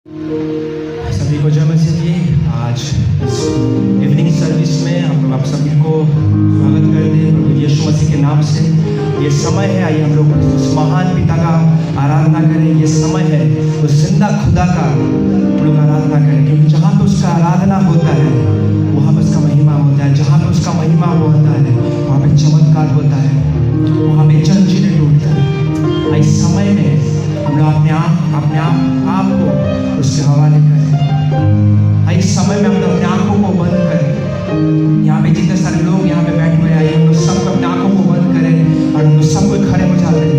सभी को जय मसीह जी। आज इस इवनिंग सर्विस में हम लोग आप सभी को स्वागत करते हैं प्रभु यीशु मसीह के नाम से। ये समय है, आइए हम लोग उस महान पिता का आराधना करें। ये समय है उस जिंदा खुदा का हम लोग आराधना करें, क्योंकि जहाँ पे उसका आराधना होता है वहाँ पे उसका महिमा होता है। जहाँ पे उसका महिमा होता है वहाँ पे चमत्कार होता है, वहाँ पे जंजीरें टूटता है। इस समय में हम लोग अपने आप को उसके हवाले करें। इस समय में हम लोग अपने आंखों को बंद करें। यहाँ पे जितने सारे लोग यहाँ पे बैठे हुए आइए हम लोग सब अपने आंखों को बंद करें और हम लोग सब कोई खड़े हो जाते हैं।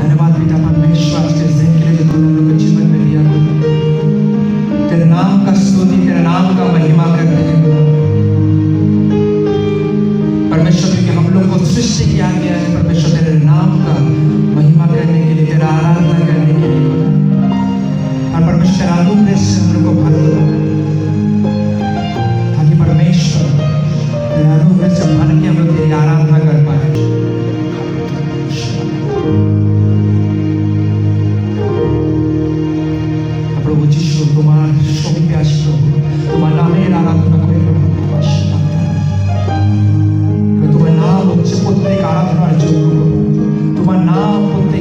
धन्यवाद पिता परमेश्वर के दिन के लिए जो तुमने हम लोग के जीवन में दिया। तेरे नाम का स्तुति, तेरे नाम का महिमा करते हैं परमेश्वर, क्योंकि हम लोग को सृष्टि किया गया है परमेश्वर तेरे नाम का महिमा करने के लिए, तेरा आराधना करने के लिए। और परमेश्वर तेरा अनुग्रह से हम लोग को भर दो, ताकि परमेश्वर तेरा अनुग्रह से भर के हम लोग तेरी आराधना कर पाए। प्रभु यीशु तुम्हारा शोभी प्यास प्रभु तुम्हारा नाम है आराधना करे प्रभु। तुम्हारा नाम उच्च पुत्र का आराधना जो तुम्हारा नाम पुत्र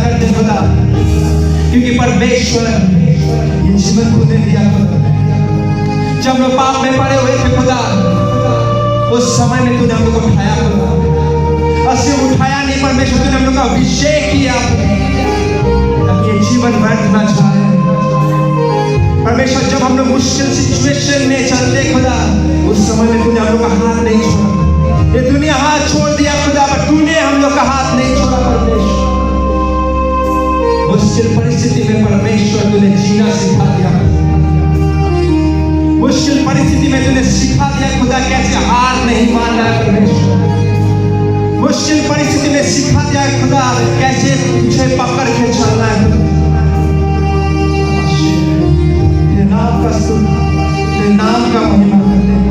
करते खुदा, क्योंकि परमेश्वर ये जीवन तूने दिया खुदा। जब हम लोग पाप में पड़े हुए थे खुदा, उस समय में तूने हम लोग को उठाया खुदा, और सिर्फ उठाया नहीं परमेश्वर, तूने हम लोग का अभिषेक किया ताकि ये जीवन व्यर्थ ना जाए। परमेश्वर जब हम लोग मुश्किल सिचुएशन में चलते खुदा, उस समय में तूने हम लोग का हाथ नहीं छोड़ा। ये दुनिया हाथ छोड़ दिया खुदा, पर तूने हम लोग का हाथ नहीं छोड़ा परमेश्वर। मुश्किल परिस्थिति में परमेश्वर तूने जीना सिखा दिया। मुश्किल परिस्थिति में तूने सिखा दिया खुदा कैसे हार नहीं मानना है परमेश्वर। मुश्किल परिस्थिति में सिखा दिया खुदा कैसे तुझे पकड़ के चलना है। तेरे नाम का स्तुति, तेरे नाम का महिमा करते हैं।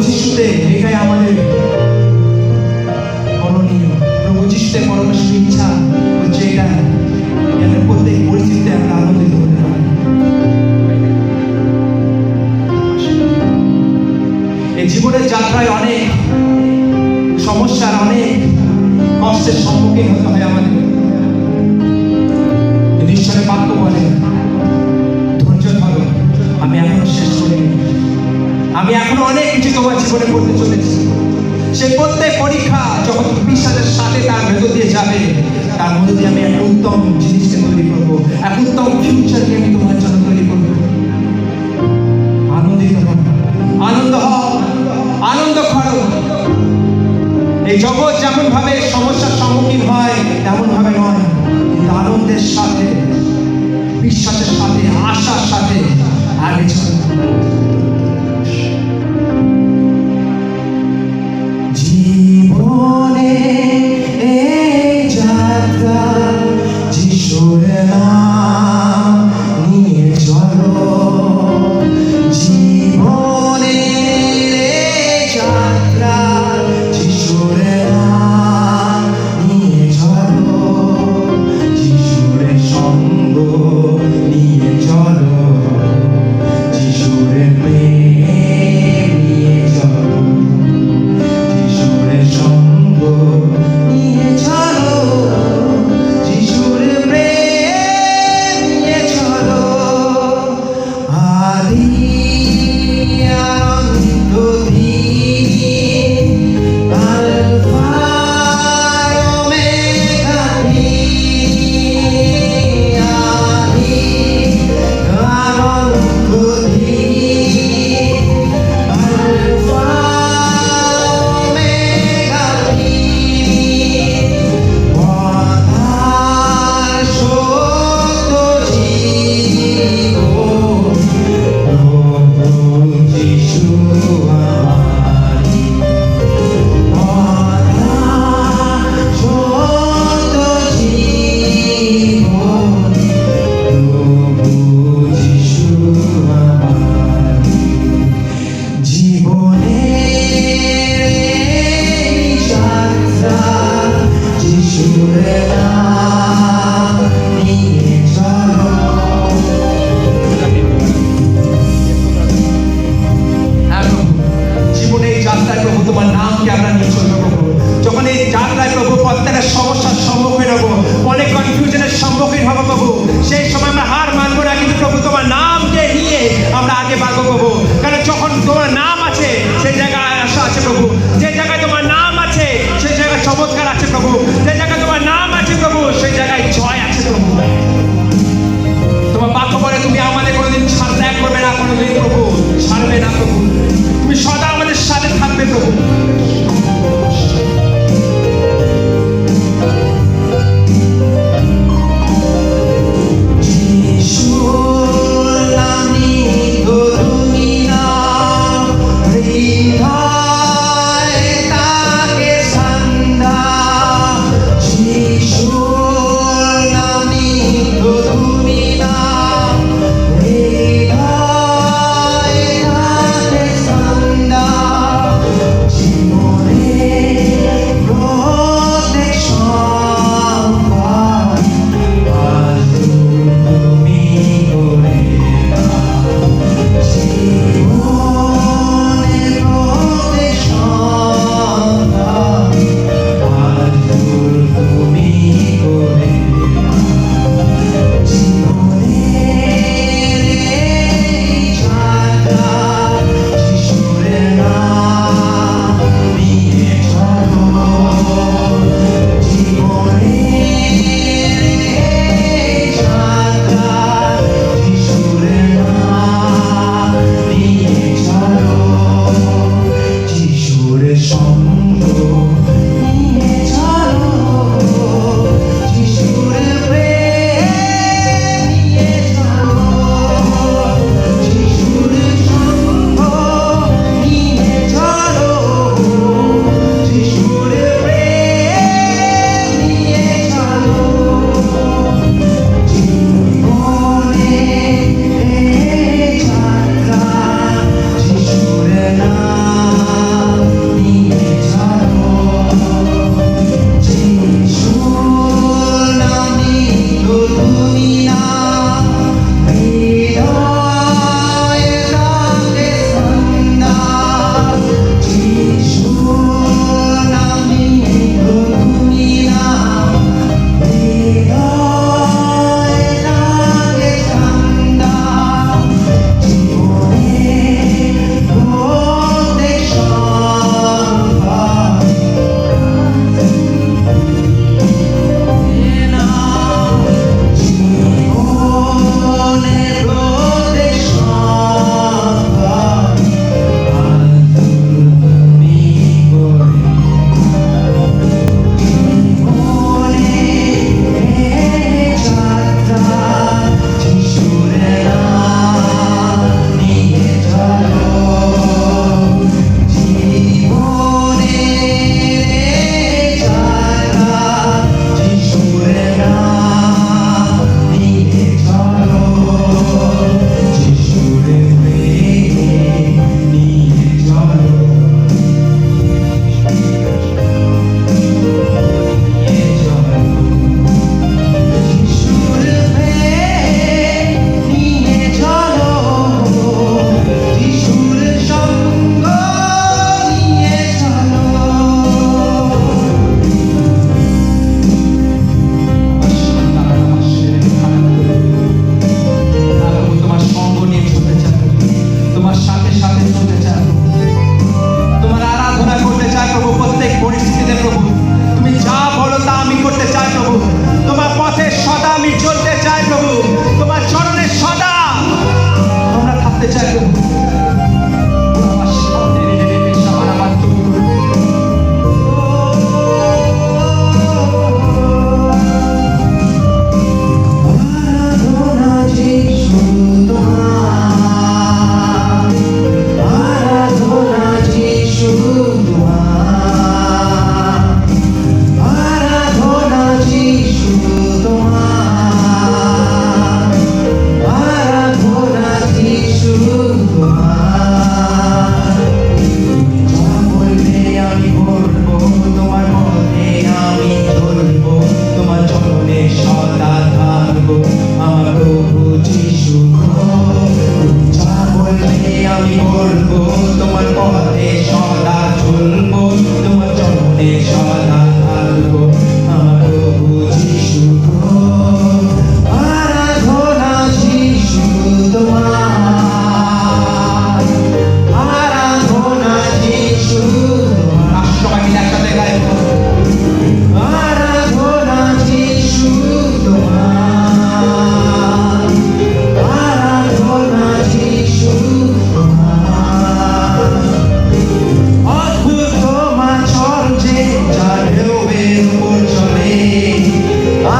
যিশুতে, এটাই আমাদের করণীয়। প্রভু যিশুতে পরমেশ্বর ইচ্ছা হচ্ছে এটা, আমাদের প্রত্যেক পরিস্থিতিতে আমরা আনন্দিত হতে পারি। এই জীবনের যাত্রায় অনেক সমস্যার, অনেক কষ্টের সম্মুখীন হতে হয় আমাদের। ঈশ্বরের বাক্য বলে, ধৈর্য ধরো, আমি এখনো শেষ করিনি, আমি এখনো অনেক কিছু তোমার জীবনে করতে চলেছি। সে প্রত্যেক পরীক্ষা যখন বিশ্বাসের সাথে তার ভেতর দিয়ে যাবে, তার মধ্যে দিয়ে আমি একটা উত্তম জিনিসকে তৈরি করবো, এক উত্তম ফিউচারকে আমি তোমার জন্য তৈরি করবো। আনন্দিত হও, আনন্দ হও, আনন্দ করো। এই জগৎ যেমন ভাবে সমস্যার সম্মুখীন হয় তেমন ভাবে নয়, কিন্তু আনন্দের সাথে, বিশ্বাসের সাথে, আশার সাথে আগে চলো। জীবনে এই যাত্রা যিশুর নাম নিয়ে চলো। জীবনে এই যাত্রা যিশুর নাম নিয়ে চলো। যিশুর সঙ্গ নিয়ে চলো, যিশুর প্রেম নিয়ে চলো, যিশুর সঙ্গ নিয়ে চলো, যিশুর প্রেম নিয়ে চলো। আদি আনন্দ দিন, আলফা ওমেগা দিন। আদি আনন্দ দিন, আলফা ওমেগা দিন। পথ সত্য জীবন, প্রভু যিশু আমারি। পথ সত্য জীবন, প্রভু যিশু আমারি। জীবনের এই যাত্রা যিশুর নাম নিয়ে চলো। হ্যাঁ প্রভু, জীবনের এই যাত্রায় প্রভু তোমার নামকে আমরা নিয়ে চলবো প্রভু। যখন এই যাত্রায় প্রভু প্রত্যেকটা সমস্যার সম্মুখীন হবো, অনেক কনফিউশনের সম্মুখীন হবো প্রভু, সেই সময় আমরা হার মানবো না, কিন্তু প্রভু তোমার নামকে নিয়ে আমরা আগে বাড়বো প্রভু। কারণ যখন তোমার নাম আছে সেই জায়গায় আশা আছে প্রভু, যে জায়গায় তোমার নাম আছে সেই জায়গায় চমৎকার আছে প্রভু, যে জায়গায় তোমার নাম আছে প্রভু সেই জায়গায় জয় আছে প্রভু। তোমার বাক্য বলে তুমি আমাদের কোনোদিন ত্যাগ করবে না, কোনোদিন প্রভু ছাড়বে না প্রভু, তুমি সদা আমাদের সাথে থাকবে প্রভু। যিশুর নাম নিত তুমি না, হৃদয়ে তাকে সান্দা, সমাধান আলো আমার প্রভু যিশু গো। আরাধনা যিশু তোমার, আরাধনা যিশু তোমার। সবাই মিলে একসাথে গাইব। আরাধনা যিশু তোমার, আরাধনা যিশু তোমার। অদ্ভুত তোমার চর্যে যার ঢেউয়ের উপর চলে,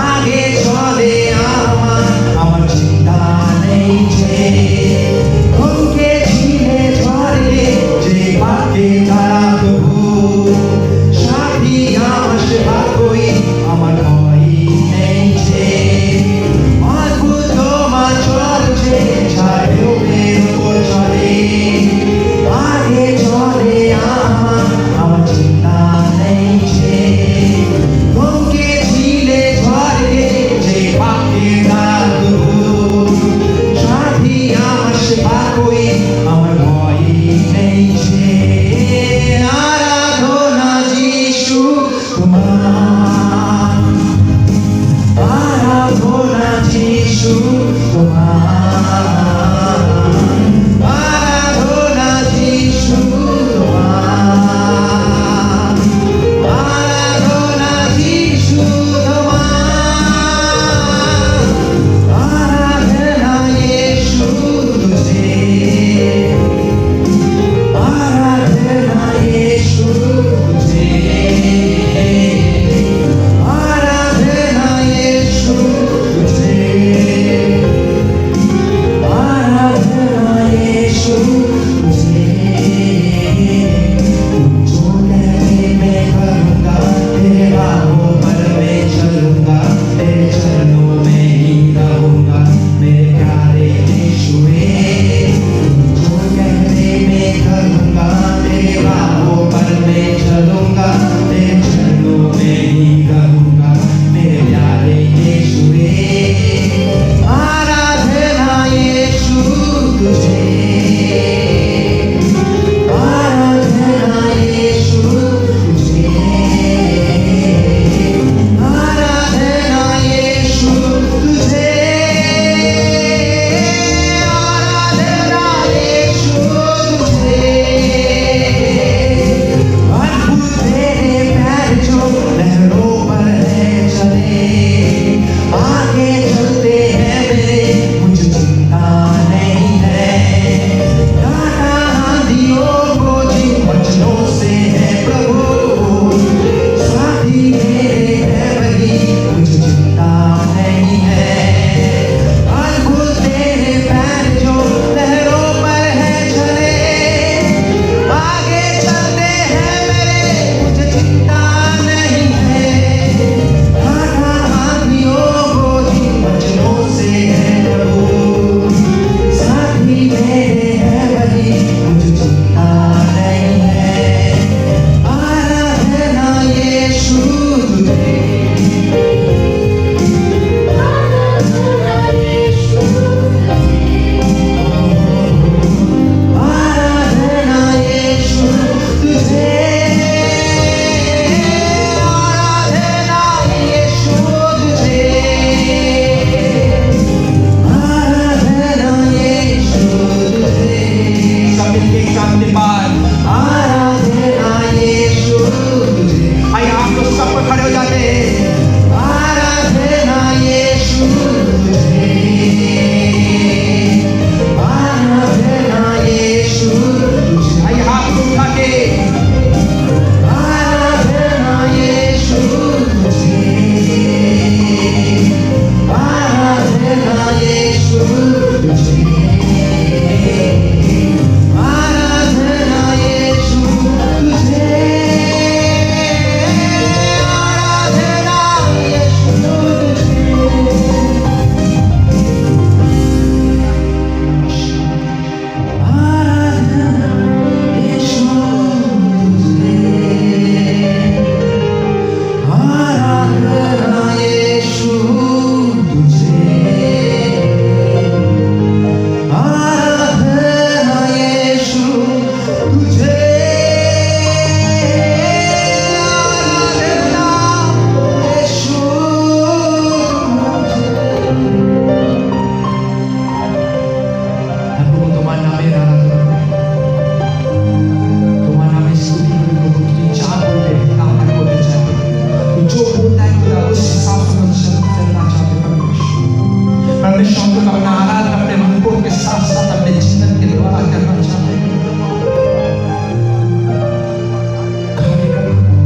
আগে চলে আমার চিন্তা নেই যে। থমকে ঝিলে ঝড়ে যে বাক্যে তারা প্রভু, সাথী আমার সেবা কই আমার ভয় নেই যে। অদ্ভুত তোমার চর্যে যার ঢেউয়ের উপর চলে, আগে চলে আমার চিন্তা নেই যে। থমকে ঝিলে ঝড়ে যে বাক্যে তারা প্রভু, সাথী আমার সেবা কই আমার ভয় নেই যে। আরাধনা যিশু তোমার, আরাধনা যিশু তোমার, আরাধনা যিশু তোমার, আরাধনা যিশু তোমার, আরাধনা যিশু तुझे, आराधना यीशु तुझे। जो बोलता है खुदा उस हिसाब से हम चलना चाहते हैं परमेश्वर हम लोग अपना आराधना अपने मनों के साथ साथ अपने जीवन के द्वारा करना चाहते हैं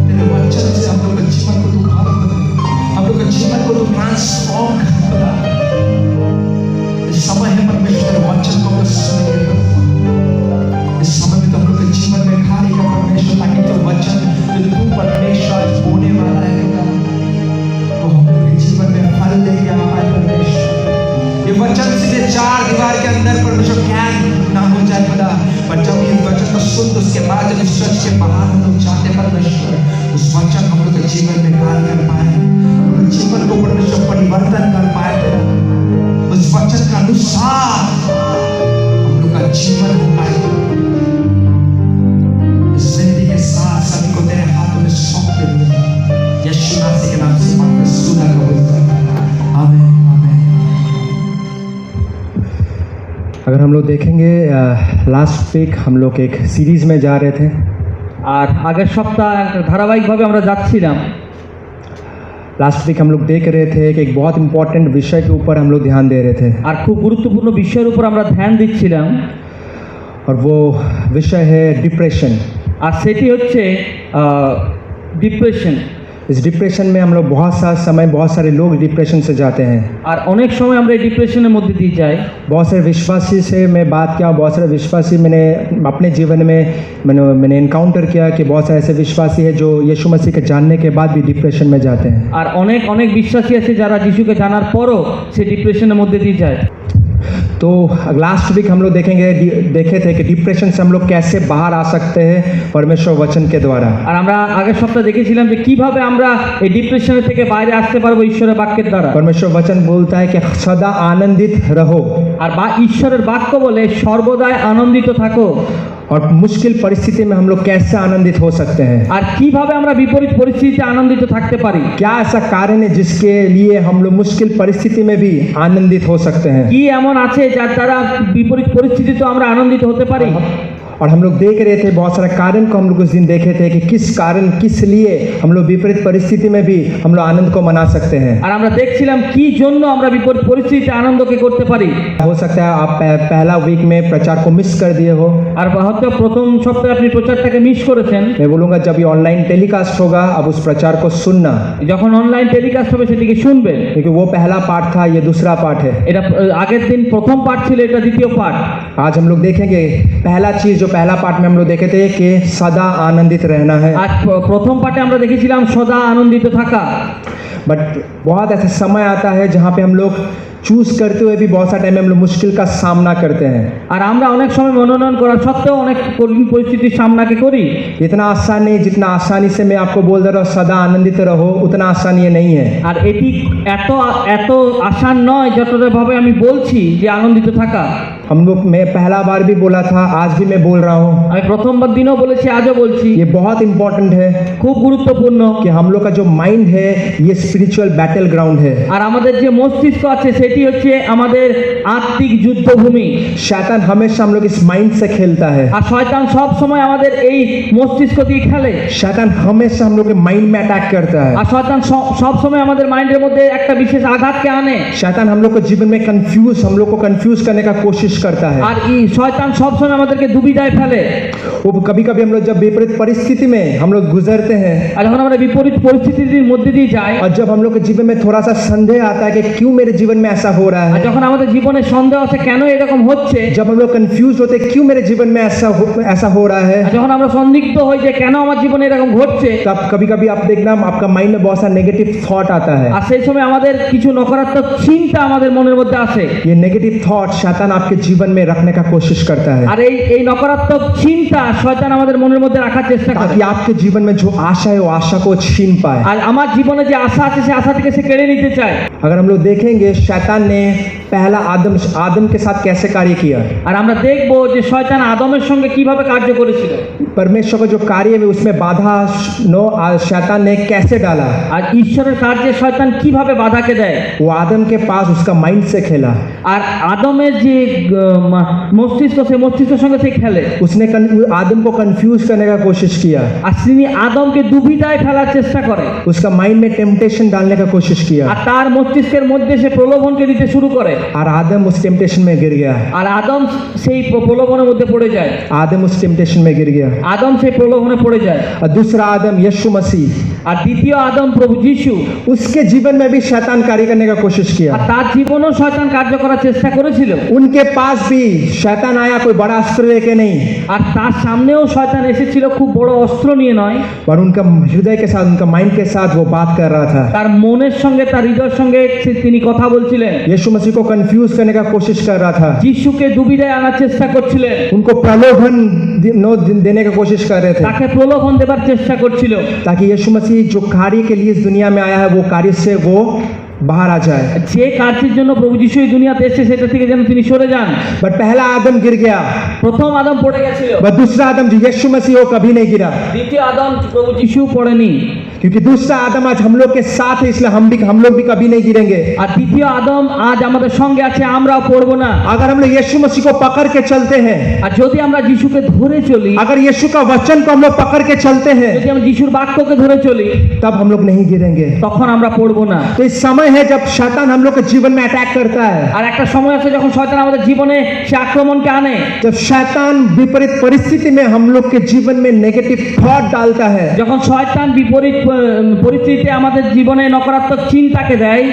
तेरे वचन से हम लोग के जीवन को तू भाग दे हम लोग के जीवन को तू ट्रांसफॉर्म कर खुदा इस समय है परमेश्वर तेरे वचन को हम सुनेंगे इस समय में तो हम लोग के जीवन में खाएगा परमेश्वर ताकि तो वचन जो तू परमेश्वर बोलने वाला है वो हम लोग के जीवन में फल देगा हमारे परमेश्वर ये वचन सीधे चार दीवार के अंदर परमेश्वर ज्ञान ना हो जाए खुदा पर जब ये वचन को सुन तो उसके बाद जब इस सच के बाहर हम लोग जाते परमेश्वर उस वचन हम लोग के जीवन में कार्य कर पाए हम लोग जीवन को परमेश्वर परिवर्तन कर पाए उस वचन के अनुसार हम लोग का जीवन हो पाए इस जिंदगी के साथ सभी को तेरे हाथों में सौंप देते हैं यीशु मसीह के नाम से मांगते सुना कबूल कर आमीन आमीन। अगर हम लोग देखेंगे लास्ट वीक हम लोग एक सीरीज में जा रहे थे আর আগের সপ্তাহ ধারাবাহিকভাবে আমরা যাচ্ছিলাম। लास्ट वीक हम लोग देख रहे थे कि एक बहुत इंपॉर्टेंट विषय के ऊपर हम लोग ध्यान दे रहे थे আর খুব গুরুত্বপূর্ণ বিষয়ের উপর আমরা ধ্যান দিচ্ছিলাম और वो विषय है डिप्रेशन। আর সেটি হচ্ছে ডিপ্রেশন। इस डिप्रेशन में हम लोग बहुत सा समय बहुत सारे लोग डिप्रेशन से जाते हैं আর অনেক সময় আমরা এই ডিপ্রেশনের মধ্যে দিয়ে যাই। बहुत सारे विश्वासी से मैं बात किया बहुत सारे विश्वासी मैंने अपने जीवन में मैंने इनकाउंटर किया कि बहुत सारे ऐसे विश्वासी है जो यीशु मसीह के जानने के बाद भी डिप्रेशन में जाते हैं আর অনেক অনেক বিশ্বাসী আছে যারা যিশুকে জানার পরও সে ডিপ্রেশনের মধ্যে দিয়ে যায়। तो लास्ट वीक हम लोग देखे थे कि डिप्रेशन से हम लोग कैसे बाहर आ सकते हैं परमेश्वर वचन के द्वारा আর আমরা আগের সপ্তাহে দেখেছিলাম যে কিভাবে আমরা এই ডিপ্রেশন থেকে বাইরে আসতে পারবো ঈশ্বরের বাক্যের দ্বারা। परमेश्वर वचन बोलता है कि सदा आनंदित रहो আর ঈশ্বরের বাক্য বলে সর্বদাই আনন্দিত থাকো। और मुश्किल परिस्थिति में हम लोग कैसे आनंदित हो सकते हैं আর কিভাবে আমরা বিপরীত পরিস্থিতিতে আনন্দিত থাকতে পারি। क्या ऐसा कारण है जिसके लिए हम लोग मुश्किल परिस्थिति में भी आनंदित हो सकते हैं কি এমন আছে যার দ্বারা বিপরীত পরিস্থিতিতে আমরা আনন্দিত হতে পারি। और हम लोग देख रहे थे बहुत सारे कारण को हम लोग उस दिन देखे थे कि किस कारण किस लिए हम लोग विपरीत परिस्थिति में भी हम लोग आनंद को मना सकते हैं আর আমরা দেখছিলাম কি জন্য আমরা বিপরীত পরিস্থিতিতে আনন্দকে করতে পারি। हो सकता है आप पहला वीक में प्रचार को मिस कर दिए हो আর হয়তো প্রথম সপ্তাহে আপনি প্রচারটাকে মিস করেছেন। मैं बोलूँगा जब ये ऑनलाइन टेलीकास्ट होगा अब उस प्रचार को सुनना যখন অনলাइन টেলিকাস্ট হবে সেটিকে শুনবেন क्योंकि वो पहला पार्ट था ये दूसरा पार्ट है এটা আগের দিন প্রথম পার্ট ছিল এটা দ্বিতীয় পার্ট। आज हम लोग देखेंगे पहला चीज जो पहला पार्ट में हम लोग देखे थे कि सदा आनंदित रहना है আজ প্রথম পার্টে আমরা দেখেছিলাম সদা আনন্দিত থাকা। बट बहुत ऐसा समय आता है जहाँ पे हम लोग चूज करते हुए भी बहुत सारे टाइम में हम लोग मुश्किल का सामना करते हैं আর আমরা অনেক সময় মনোনয়ন করা সত্ত্বেও অনেক কঠিন পরিস্থিতির সামনাকে করি। इतना आसान नहीं जितना आसानी से मैं आपको बोल दे रहा हूँ सदा आनंदित रहो उतना आसान ये नहीं है আর এটি এত এত আসান নয় যতটা ভাবে আমি বলছি যে আনন্দিত থাকা। हम लोग मैं पहला बार भी बोला था आज भी मैं बोल रहा हूँ আমি প্রথমবার দিনও বলেছি আজও বলছি ये बहुत इंपॉर्टेंट है খুব গুরুত্বপূর্ণ कि हम लोग का जो माइंड है ये स्पिरिचुअल बैटल ग्राउंड है আর আমাদের যে মস্তিষ্ক আছে সেটি হচ্ছে আমাদের আত্মিক যুদ্ধভূমি। शैतान हमेशा हम लोग इस माइंड से खेलता है আর শয়তান সব সময় আমাদের এই মস্তিষ্ক দিয়ে খেলে। शैतान हमेशा हम लोग के माइंड में अटैक करता है আর শয়তান সব সময় আমাদের মাইন্ডের মধ্যে একটা বিশেষ আঘাতকে আনে। शैतान हम लोग को जीवन में हम लोग को कंफ्यूज करने का कोशिश करता है আর এই শয়তান সব সময় আমাদেরকে দুবিধায় ফেলে। वो कभी कभी हम लोग जब विपरीत परिस्थिति में हम लोग गुजरते हैं আর যখন আমরা বিপরীত পরিস্থিতির মধ্যে দিয়ে যাই और जब हम लोग के जीवन में थोड़ा सा संदेह आता है कि क्यों मेरे जीवन में ऐसा हो रहा আর है যখন আমাদের জীবনে সন্দেহ আছে কেন এরকম হচ্ছে जब हम लोग कंफ्यूज होते हैं क्यों मेरे जीवन में ऐसा हो रहा है আর যখন আমরা সন্দিগ্ধ হই যে কেন আমার জীবনে এরকম ঘটছে तब कभी कभी आप देखना आपका माइंड में बहुत सारा नेगेटिव थॉट आता है আর সেই সময় আমাদের কিছু নকারাত্মক চিন্তা আমাদের মনের মধ্যে আসে। ये नेगेटिव थॉट शैतान आपके जीवन में रखने का कोशिश करता है আর এই নকারাত্মক চিন্তা শয়তান আমাদের মনের মধ্যে রাখার চেষ্টা করে ताकि आपके जीवन में जो आशा है वो आशा को छीन पाए আর আমার জীবনে যে আশা আছে সেই আশা থেকে সে কেড়ে নিতে চায়। अगर हम लोग देखेंगे शैतान ने पहला आदम के साथ कैसे कार्य किया। আর আমরা দেখব যে শয়তান আদমের সঙ্গে কিভাবে কার্য করেছিল। परमेश्वर का जो कार्य है उसमें बाधा शैतान ने कैसे डाला। আর ঈশ্বরের কার্যে শয়তান কিভাবে বাধাকে দেয়। वो आदम के पास उसका माइंड से खेला। আর আদমের যে মস্তিষ্ক, সে মস্তিষ্কের সঙ্গে সে খেলে। उसने आदम को कंफ्यूज करने का कोशिश किया। আর তিনি আদমকে দুবিধায় ফেলার চেষ্টা করে। उसका माइंड में टेम्पटेशन डालने का कोशिश किया। আর তার মস্তিষ্কের মধ্যে সে প্রলোভনকে দিতে শুরু করে। और आदम उस टेम्पटेशन में गिर गया। আর আদম সেই প্রলোভনের মধ্যে পড়ে যায়। आदम उस टेम्पटेशन में गिर गया। আদম সেই প্রলোভনে পড়ে যায়। और दूसरा आदम यीशु मसीह, আর দ্বিতীয় আদম প্রভু যিশু, उसके जीवन में भी शैतान कार्य करने का कोशिश আর किया। তার জীবনেও শয়তান কার্য করার চেষ্টা করেছিল। उनके पास भी शैतान आया, कोई बड़ा अस्त्र लेके नहीं, আর তার সামনেও শয়তান এসেছিল খুব বড় অস্ত্র নিয়ে নয়, पर उनका हृदय के साथ, उनका माइंड के साथ वो बात कर रहा था। তার मনের সঙ্গে, তার হৃদয়ের সঙ্গে তিনি কথা বলছিলেন। यीशु मसीह को कंफ्यूज करने का कोशिश कर रहा था। যিশুকে দুবিধায় আনার চেষ্টা করছিলেন, उनको प्रलोभन देने का कोशिश कर रहे थे, তাকে প্রলোভন দেবার চেষ্টা করছিল, ताकि यीशु मसीह जो कार्य के लिए इस दुनिया में आया है वो कार्य से वो बाहर आ जाए। যে কার্যের জন্য প্রভু যিশু এই দুনিয়াতে এসেছে সেটা থেকে যেন তিনি সরে যান। बट पहला आदम गिर गया, প্রথম আদম পড়ে গেছিল, बट दूसरा आदम जो यीशु मसीह वो कभी नहीं गिरा, দ্বিতীয় আদম প্রভু যিশু পড়েনি। क्योंकि दूसरा आदम आज हम लोग के साथ है, इसलिए हम लोग भी कभी नहीं गिरेंगे। আর দ্বিতীয় আদম আজ আমাদের সঙ্গে আছে, আমরাও পড়বো না। अगर हम लोग यीशु मसीह को पकड़ के चलते हैं, আর যদি আমরা যিশুকে ধরে চলি, अगर यीशु का वचन को हम लोग पकड़ के चलते हैं, যদি আমরা যিশুর বাক্যকে ধরে চলি, तब हम लोग नहीं गिरेंगे। তখন আমরা পড়বো না। तो इस समय है जब शैतान हम लोग के जीवन में अटैक करता है, আর একটা সময় আছে যখন শয়তান আমাদের জীবনে সে আক্রমণকে আনে, जब शैतान विपरीत परिस्थिति में हम लोग के जीवन में नेगेटिव थॉट डालता है, যখন শয়তান বিপরীত পরিস্থিতিতে আমাদের জীবনে নকারাত্মক চিন্তাকে দেয়,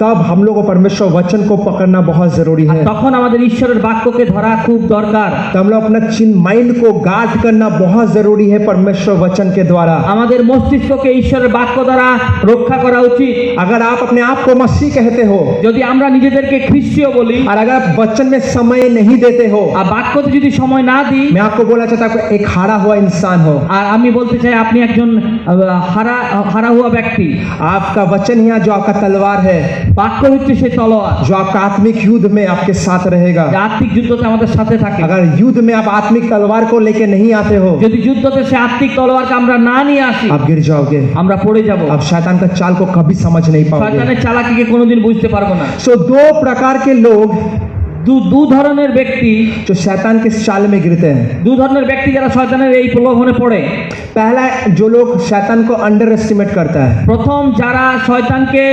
तब हम लोग को परमेश्वर वचन को पकड़ना बहुत जरूरी আর है। তখন আমাদের ঈশ্বরের বাক্যকে ধরা খুব দরকার। तो हम लोग अपना माइंड को गार्ड करना बहुत जरूरी है परमेश्वर वचन के द्वारा। আমাদের মস্তিষ্ককে ঈশ্বরের বাক্য দ্বারা রক্ষা করা উচিত। अगर आप अपने आप को मसीह कहते हो যদি আমরা নিজেদেরকে খ্রিস্টীয় বলি और अगर आप वचन में समय नहीं देते हो, আর বাক্যতে যদি সময় না দিই, मैं आपको बोलना चाहता हूं एक हारा हुआ इंसान हो। আর আমি বলতে চাই আপনি একজন হারা हुआ ব্যক্তি। आपका वचन यहाँ जो आपका तलवार है, বাক্য হচ্ছে সেই তলোয়ার, जो आपका आत्मिक युद्ध में आपके साथ रहेगा। যা আত্মিক যুদ্ধতে আমাদের সাথে থাকে। अगर युद्ध में आप आत्मिक तलवार को लेके नहीं आते हो, যদি যুদ্ধতে সে আত্মিক তলোয়ারকে আমরা না নিয়ে আসি, आप गिर जाओगे। আমরা পড়ে যাব। आप शैतान का चाल को कभी समझ नहीं पाओगे। শয়তানের চালাকিকে কোনোদিন বুঝতে পারবো না। सो दो प्रकार के लोग দু ধরনের ব্যক্তি, जो शैतान के चाल में गिरते हैं। দু ধরনের ব্যক্তি যারা শয়তানের এই প্রলোভনে পড়ে। पहला जो लोग शैतान को अंडर एस्टिमेट करता है, প্রথম যারা শয়তানকে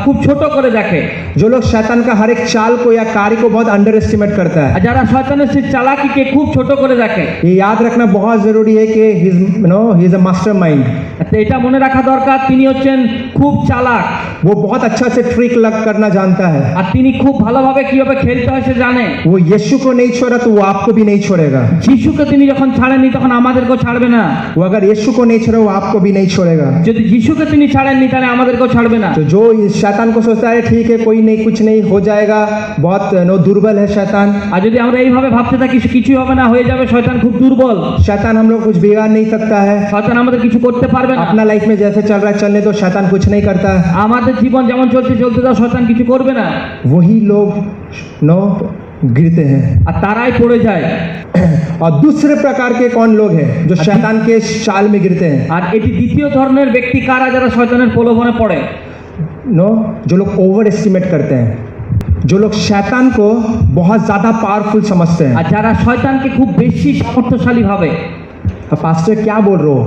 খুব ছোট করে দেখে, जो लोग शैतान का हर एक चाल को या कार्य को बहुत अंडर एस्टिमेट करता আর है। যারা শয়তানের সেই চালাকিকে খুব ছোট করে দেখে। ये याद रखना बहुत जरूरी है कि he is a master mind. তো এটা মনে রাখা দরকার তিনি হচ্ছেন খুব চালাক, वो बहुत अच्छा से ट्रिक लग करना जानता है। আর তিনি খুব ভালোভাবে কিভাবে খেলতে হয় সে জানে। वो यीशु को नहीं छोड़ा तो वो आपको भी नहीं छोड़ेगा। যিশুকে তিনি যখন ছাড়েননি তখন আমাদেরকেও ছাড়বে না। वो अगर यीशु को नहीं छोड़ा वो आपको भी नहीं छोड़ेगा। যদি যিশুকে তিনি ছাড়েননি তাহলে আমাদেরকেও ছাড়বে না। तो जो इस शैतान को सोचता है ठीक है कोई नहीं कुछ नहीं हो जाएगा, बहुत दुर्बल है शैतान। আর যদি আমরা এইভাবে ভাবতে থাকি কিছুই হবে না, হয়ে যাবে, শয়তান খুব দুর্বল, शैतान हम लोग कुछ बिगाड़ नहीं सकता है। শয়তান আমাদের কিছু করতে পারবে না। अपना लाइफ में जैसे चल रहा है चलने दो, शैतान कुछ नहीं करता है। আমাদের জীবন যেমন চলছে চলতে দাও, শয়তান কিছু করবে না। वही लोग गिरते हैं। আর তারাই পড়ে যায়। और दूसरे प्रकार के कौन लोग हैं जो शैतान के चाल में गिरते हैं? আর এটি দ্বিতীয় ধরনের ব্যক্তি কারা, যারা শয়তানের প্রলোভনে পড়ে। जो लोग ओवर एस्टिमेट करते हैं, जो लोग शैतान को बहुत ज्यादा पावरफुल समझते हैं। আর যারা শয়তানকে খুব বেশি সামর্থ্যশালী ভাবে। पास्टर क्या बोल रहे हो?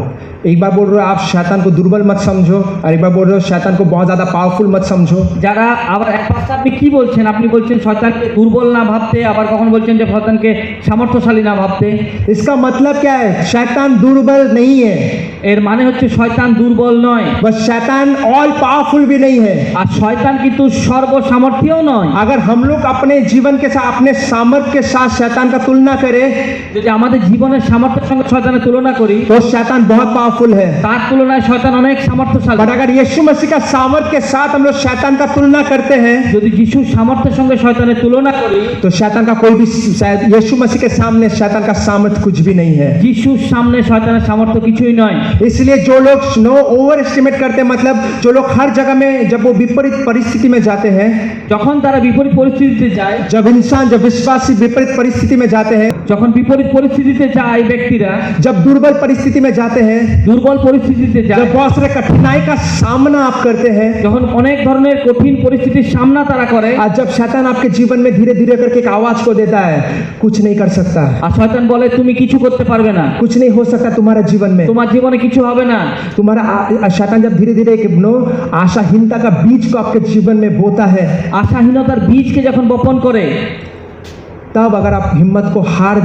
एक बार बोल रहे हो आप शैतान को दुर्बल मत समझो, और एक बार बोल रहे हो शैतान को बहुत ज्यादा पावरफुल मत समझो। যারা আবার এক পাশে আপনি কি বলছেন, আপনি বলছেন শয়তানকে দুর্বল না ভাবতে, আবার কখন বলছেন যে শয়তানকে সামর্থ্যশালী না ভাবতে। इसका मतलब क्या है? शैतान दुर्बल नहीं है, এর মানে হচ্ছে শয়তান দুর্বল নয়, बस शैतान ऑल पावरफुल भी नहीं है। আর শয়তান কিন্তু সর্বসামর্থ্যও নয়। अगर हम लोग अपने जीवन के साथ, अपने सामर्थ्य के साथ शैतान का तुलना करें, যদি আমাদের জীবনের সামর্থ্যের সঙ্গে শয়তানের তুলনা তুলনা করি तो शैतान बहुत पावरफुल है। তার তুলনায় শয়তান অনেক সামর্থ্যশালী। पर अगर यीशु मसीह का सामर्थ के साथ हम लोग शैतान का तुलना करते हैं যদি যিশুর সামর্থ্যের সঙ্গে শয়তানের তুলনা করি तो शैतान का कोई भी शायद यीशु मसीह के सामने शैतान का सामर्थ कुछ भी नहीं है। যিশুর সামনে শয়তানের সামর্থ্য কিছুই নয়। इसलिए जो लोग नो ओवर एस्टिमेट करते हैं, मतलब जो लोग हर जगह में जब वो विपरीत परिस्थिति में जाते हैं, যখন তারা বিপরীত পরিস্থিতিতে যায়, जब विश्वासी विपरीत परिस्थिति में जाते हैं, যখন বিপরীত পরিস্থিতিতে যায় ব্যক্তিরা, जब दुर्बल परिस्थिति में जाते हैं, দুর্বল পরিস্থিতিতে যায়, जब बहुत सारे कठिनाई का सामना आप करते हैं, যখন অনেক ধরনের কঠিন পরিস্থিতির সামনা তারা করে, आज जब शैतान आपके जीवन में धीरे धीरे करके एक आवाज को देता है, कुछ नहीं कर सकता, আর শয়তান বলে তুমি কিছু করতে পারবে না, कुछ नहीं हो सकता तुम्हारा जीवन में, তোমার জীবনে কিছু হবে না। तुम्हारा शैतान जब धीरे धीरे एक आशाहीनता का बीज को आपके जीवन में बोता है, আশাহীনতার বীজকে যখন বপন করে, तब अगर आप हिम्मत को हार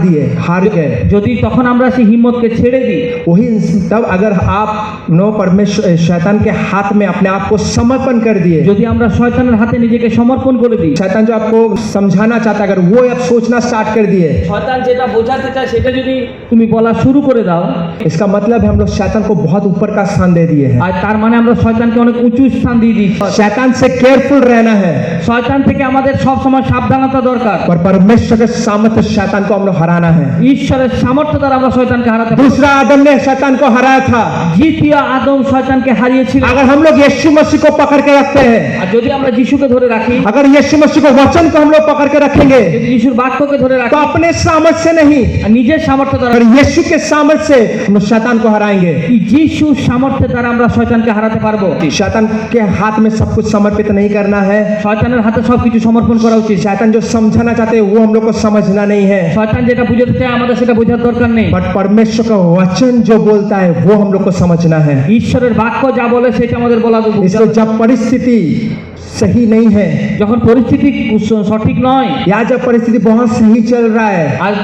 गए, যদি তখন আমরা সেই হিম্মতকে ছেড়ে দিই, वही तब अगर आप परमेश्वर शैतान के हाथ में अपने आप को समर्पण कर दिए, যদি আমরা শয়তানের হাতে নিজেকে সমর্পণ করে দিই, शैतान जो आपको समझाना चाहता है अगर वो आप सोचना स्टार्ट कर दिए, শয়তান যেটা বোঝাতে চায় সেটা যদি তুমি বলা শুরু করে দাও, इसका मतलब है हम लोग शैतान को बहुत ऊपर का स्थान दे दिए हैं। আর তার মানে আমরা শয়তানকে অনেক উঁচু স্থান দিয়ে দিচ্ছি। शैतान से केयरफुल रहना है, শয়তান থেকে আমাদের সব সময় সাবধানতা দরকার। और परमेश्वर के सामर्थ्य शैतान को हम लोग हराना है। ঈশ্বরের সামর্থ্য দ্বারা আমরা শয়তানকে হারাতে পারি। दूसरा आदम ने शैतान को हराया था। দ্বিতীয় আদম শয়তানকে হারিয়েছিল। अगर हम लोग यीशु मसीह को पकड़ के रखते हैं, আর যদি আমরা যিশুকে ধরে রাখি, अगर यीशु मसीह को वचन को हम लोग पकड़ के रखेंगे, যদি যিশুর বাক্যকে ধরে तो রাখি, अपने सामर्थ्य से नहीं, আর নিজের সামর্থ্য দ্বারা, और यीशु के सामर्थ्य से हम लोग शैतान को हराएंगे। যিশুর সামর্থ্যের দ্বারা আমরা শয়তানকে হারাতে পারবো। शैतान के हाथ में सब कुछ समर्पित नहीं करना है। শয়তানের হাতে সবকিছু সমর্পণ করা উচিত। शैतान जो समझाना चाहते हैं वो हम लोग को समझना नहीं है, শয়তান যেটা বুঝাতে চায় আমাদের সেটা বোঝার দরকার নেই। बट परमेश्वर का वचन जो बोलता है वो हम लोग को समझना है। ঈশ্বরের বাক্য যা বলে সেটা আমাদের বলা উচিত। इसलिए जब परिस्थिति सही नहीं है যখন পরিস্থিতি সঠিক নয়, या जब परिस्थिति बहुत सही चल रहा है, আর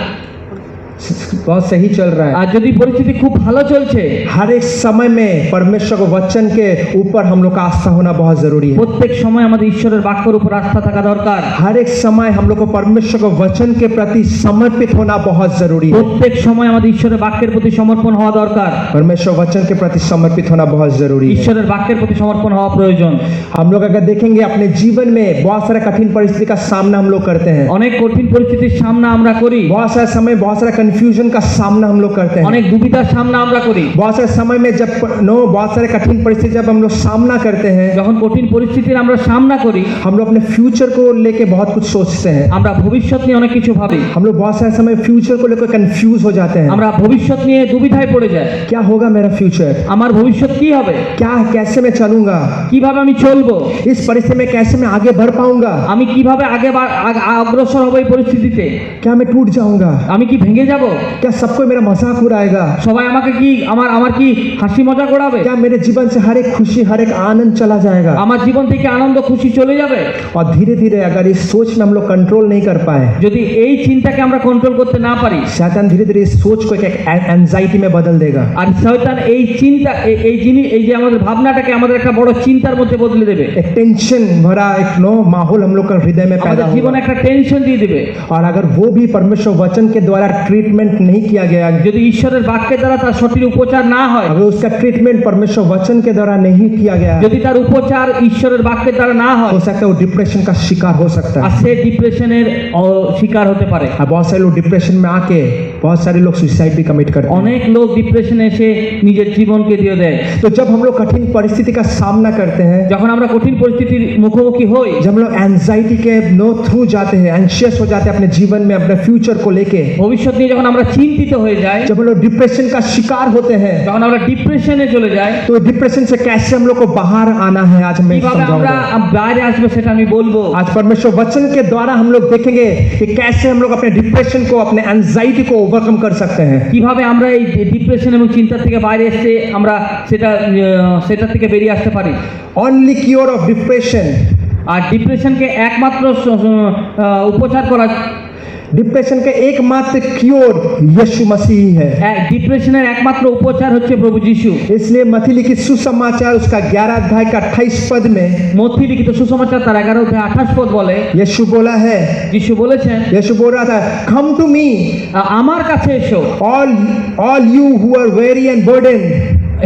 बहुत सही चल रहा है, আর যদি পরিস্থিতি খুব ভালো চলছে, हर एक समय में परमेश्वर के वचन के ऊपर हम लोग का आस्था होना बहुत जरूरी है। প্রত্যেক সময় আমাদের ঈশ্বরের বাক্যের উপর আস্থা থাকা দরকার। हर एक समय हम लोग को परमेश्वर के वचन के प्रति समर्पित होना बहुत जरूरी है। প্রত্যেক সময় আমাদের ঈশ্বরের বাক্যের প্রতি সমর্পণ হওয়া দরকার। परमेश्वर वचन के प्रति समर्पित होना बहुत जरूरी है। ঈশ্বরের বাক্যের প্রতি সমর্পণ হওয়া প্রয়োজন। हम लोग अगर देखेंगे अपने जीवन में बहुत सारे कठिन परिस्थिति का सामना हम लोग करते हैं, অনেক কঠিন পরিস্থিতির সামনা আমরা করি, बहुत सारे समय बहुत सारे कंफ्यूजन का सामना हम लोग करते हैं, অনেক দুবিধার সামনা আমরা করি। बहुत सारे समय में जब बहुत सारे कठिन परिस्थिति जब हम लोग सामना करते हैं, যখন কঠিন পরিস্থিতির আমরা সামনা করি, हम लोग अपने फ्यूचर को लेके बहुत कुछ सोचते हैं, আমরা ভবিষ্যৎ নিয়ে অনেক কিছু ভাবি, हम लोग बहुत सारे समय फ्यूचर को लेकर कंफ्यूज हो जाते हैं। আমরা ভবিষ্যৎ নিয়ে দুবিধায় পড়ে যাই। क्या होगा मेरा फ्यूचर, আমার ভবিষ্যৎ কি হবে, क्या कैसे मैं चलूंगा, কিভাবে আমি চলবো, इस परिस्थिति में कैसे मैं आगे बढ़ पाऊंगा, আমি কিভাবে অগ্রসর হব এই পরিস্থিতিতে, क्या मैं टूट जाऊंगा, আমি কি ভেঙে যাব, क्या सबको मेरा मजाक उड़ाएगा, সবাই আমাকে কি আমার কি হাসি মজা করাবে, क्या मेरे जीवन से हर एक खुशी हर एक आनंद चला जाएगा। আমার জীবন থেকে আনন্দ খুশি চলে যাবে। और धीरे धीरे अगर इस सोच में हम लोग कंट्रोल नहीं कर पाए, যদি এই চিন্তাকে আমরা কন্ট্রোল করতে না পারি, शैतान धीरे धीरे इस सोच को एक एंजाइटी में बदल देगा। আর শয়তান এই চিন্তা এই জিনিস এই যে আমাদের ভাবনাটাকে আমাদের একটা বড় চিন্তার মধ্যে বদলে দেবে। एक टेंशन भरा एक माहौल हम लोग का हृदय में पैदा আমাদের জীবনে होगा। একটা টেনশন দিয়ে দেবে। और अगर वो भी परमेश्वर वचन के द्वारा ट्रीटमेंट नहीं किया गया, যদি ঈশ্বরের বাক্যের দ্বারা তার সঠিক উপচার না হয়, अगर उसका ट्रीटमेंट परमेश्वर वचन के द्वारा नहीं किया गया, যদি তার উপচার ঈশ্বরের বাক্যের দ্বারা না হয়, हो सकता है वो डिप्रेशन का शिकार हो सकता আর है। সে ডিপ্রেশনের শিকার হতে পারে। और बहुत सारे लोग डिप्रेशन में आके बहुत सारे लोग सुसाइड भी कमिट करते हैं। অনেক লোক ডিপ্রেশনে এসে নিজের জীবনকে দিয়ে দেয়। तो जब हम लोग कठिन परिस्थिति का सामना करते हैं, যখন আমরা कठिन परिस्थितिर मुखोमुखी হই, जब हम लोग एंजाइटी के थ्रू जाते हैं, एंशियस हो जाते हैं अपने जीवन में अपने फ्यूचर को लेके, ভবিষ্যৎ নিয়ে যখন আমরা চিন্তিত হয়ে যাই, जब हम लोग डिप्रेशन का शिकार होते हैं, যখন আমরা ডিপ্রেশনে চলে যাই, तो डिप्रेशन से कैसे हम लोग को बाहर आना है आज मैं কিভাবে আমরা समझाऊंगा। বাইরে আসবে সেটা আমি বলবো। आज परमेश्वर वचन के द्वारा हम लोग देखेंगे कि कैसे हम लोग अपने डिप्रेशन को अपने एंजाइटी को ओवरकम कर सकते हैं। কিভাবে আমরা এই ডিপ্রেশন এবং চিন্তা থেকে বাইরে এসে আমরা সেটা থেকে বেরিয়ে আসতে পারি। Only cure of depression আর ডিপ্রেশনকে একমাত্র উপচার করা डिप्रेशन का एकमात्र क्योर यीशु मसीह ही है। ডিপ্রেশনের একমাত্র উপচার হচ্ছে প্রভু যিশু। इसलिए मत्ती लिखित सुसमाचार उसका 11 अध्याय का 28 पद में মথি লিখিত সুসমাচার তার 11 অধ্যায় 28 পদ বলে, यीशु बोला है, যিশু বলেছেন, यीशु बोल रहा था, come to me আমার কাছে এসো all you who are weary and burdened,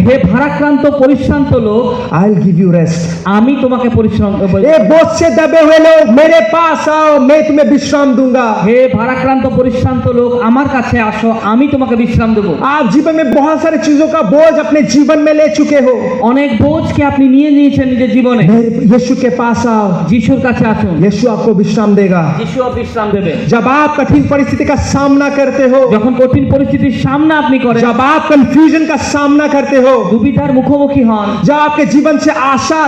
হে ভারাক্রান্ত পরিশ্রান্ত লোক, I'll give you rest। আমি তোমাকে পরিশ্রাম ये बोझ से दबे हुए लोग मेरे पास आओ, मैं तुम्हें विश्राम दूंगा। হে ভারাক্রান্ত পরিশ্রান্ত লোক, আমার কাছে আসো, আমি তোমাকে বিশ্রাম দেবো। आप जीवन में बहुत सारी चीजों का बोझ अपने जीवन में ले चुके हो, অনেক বোঝকে আপনি নিয়ে নিয়েছেন নিজের জীবনে। यीशु के पास आओ, যিশুর কাছে আসুন, यीशु आपको विश्राम देगा। যিশু বিশ্রাম দেবে। जब आप कठिन परिस्थिति का सामना करते हो, যখন কঠিন পরিস্থিতির সামনা আপনি করেন, जब आप कंफ्यूजन का सामना करते हो, দুবিধার মুখোমুখি হন, जब आपके जीवन से आशा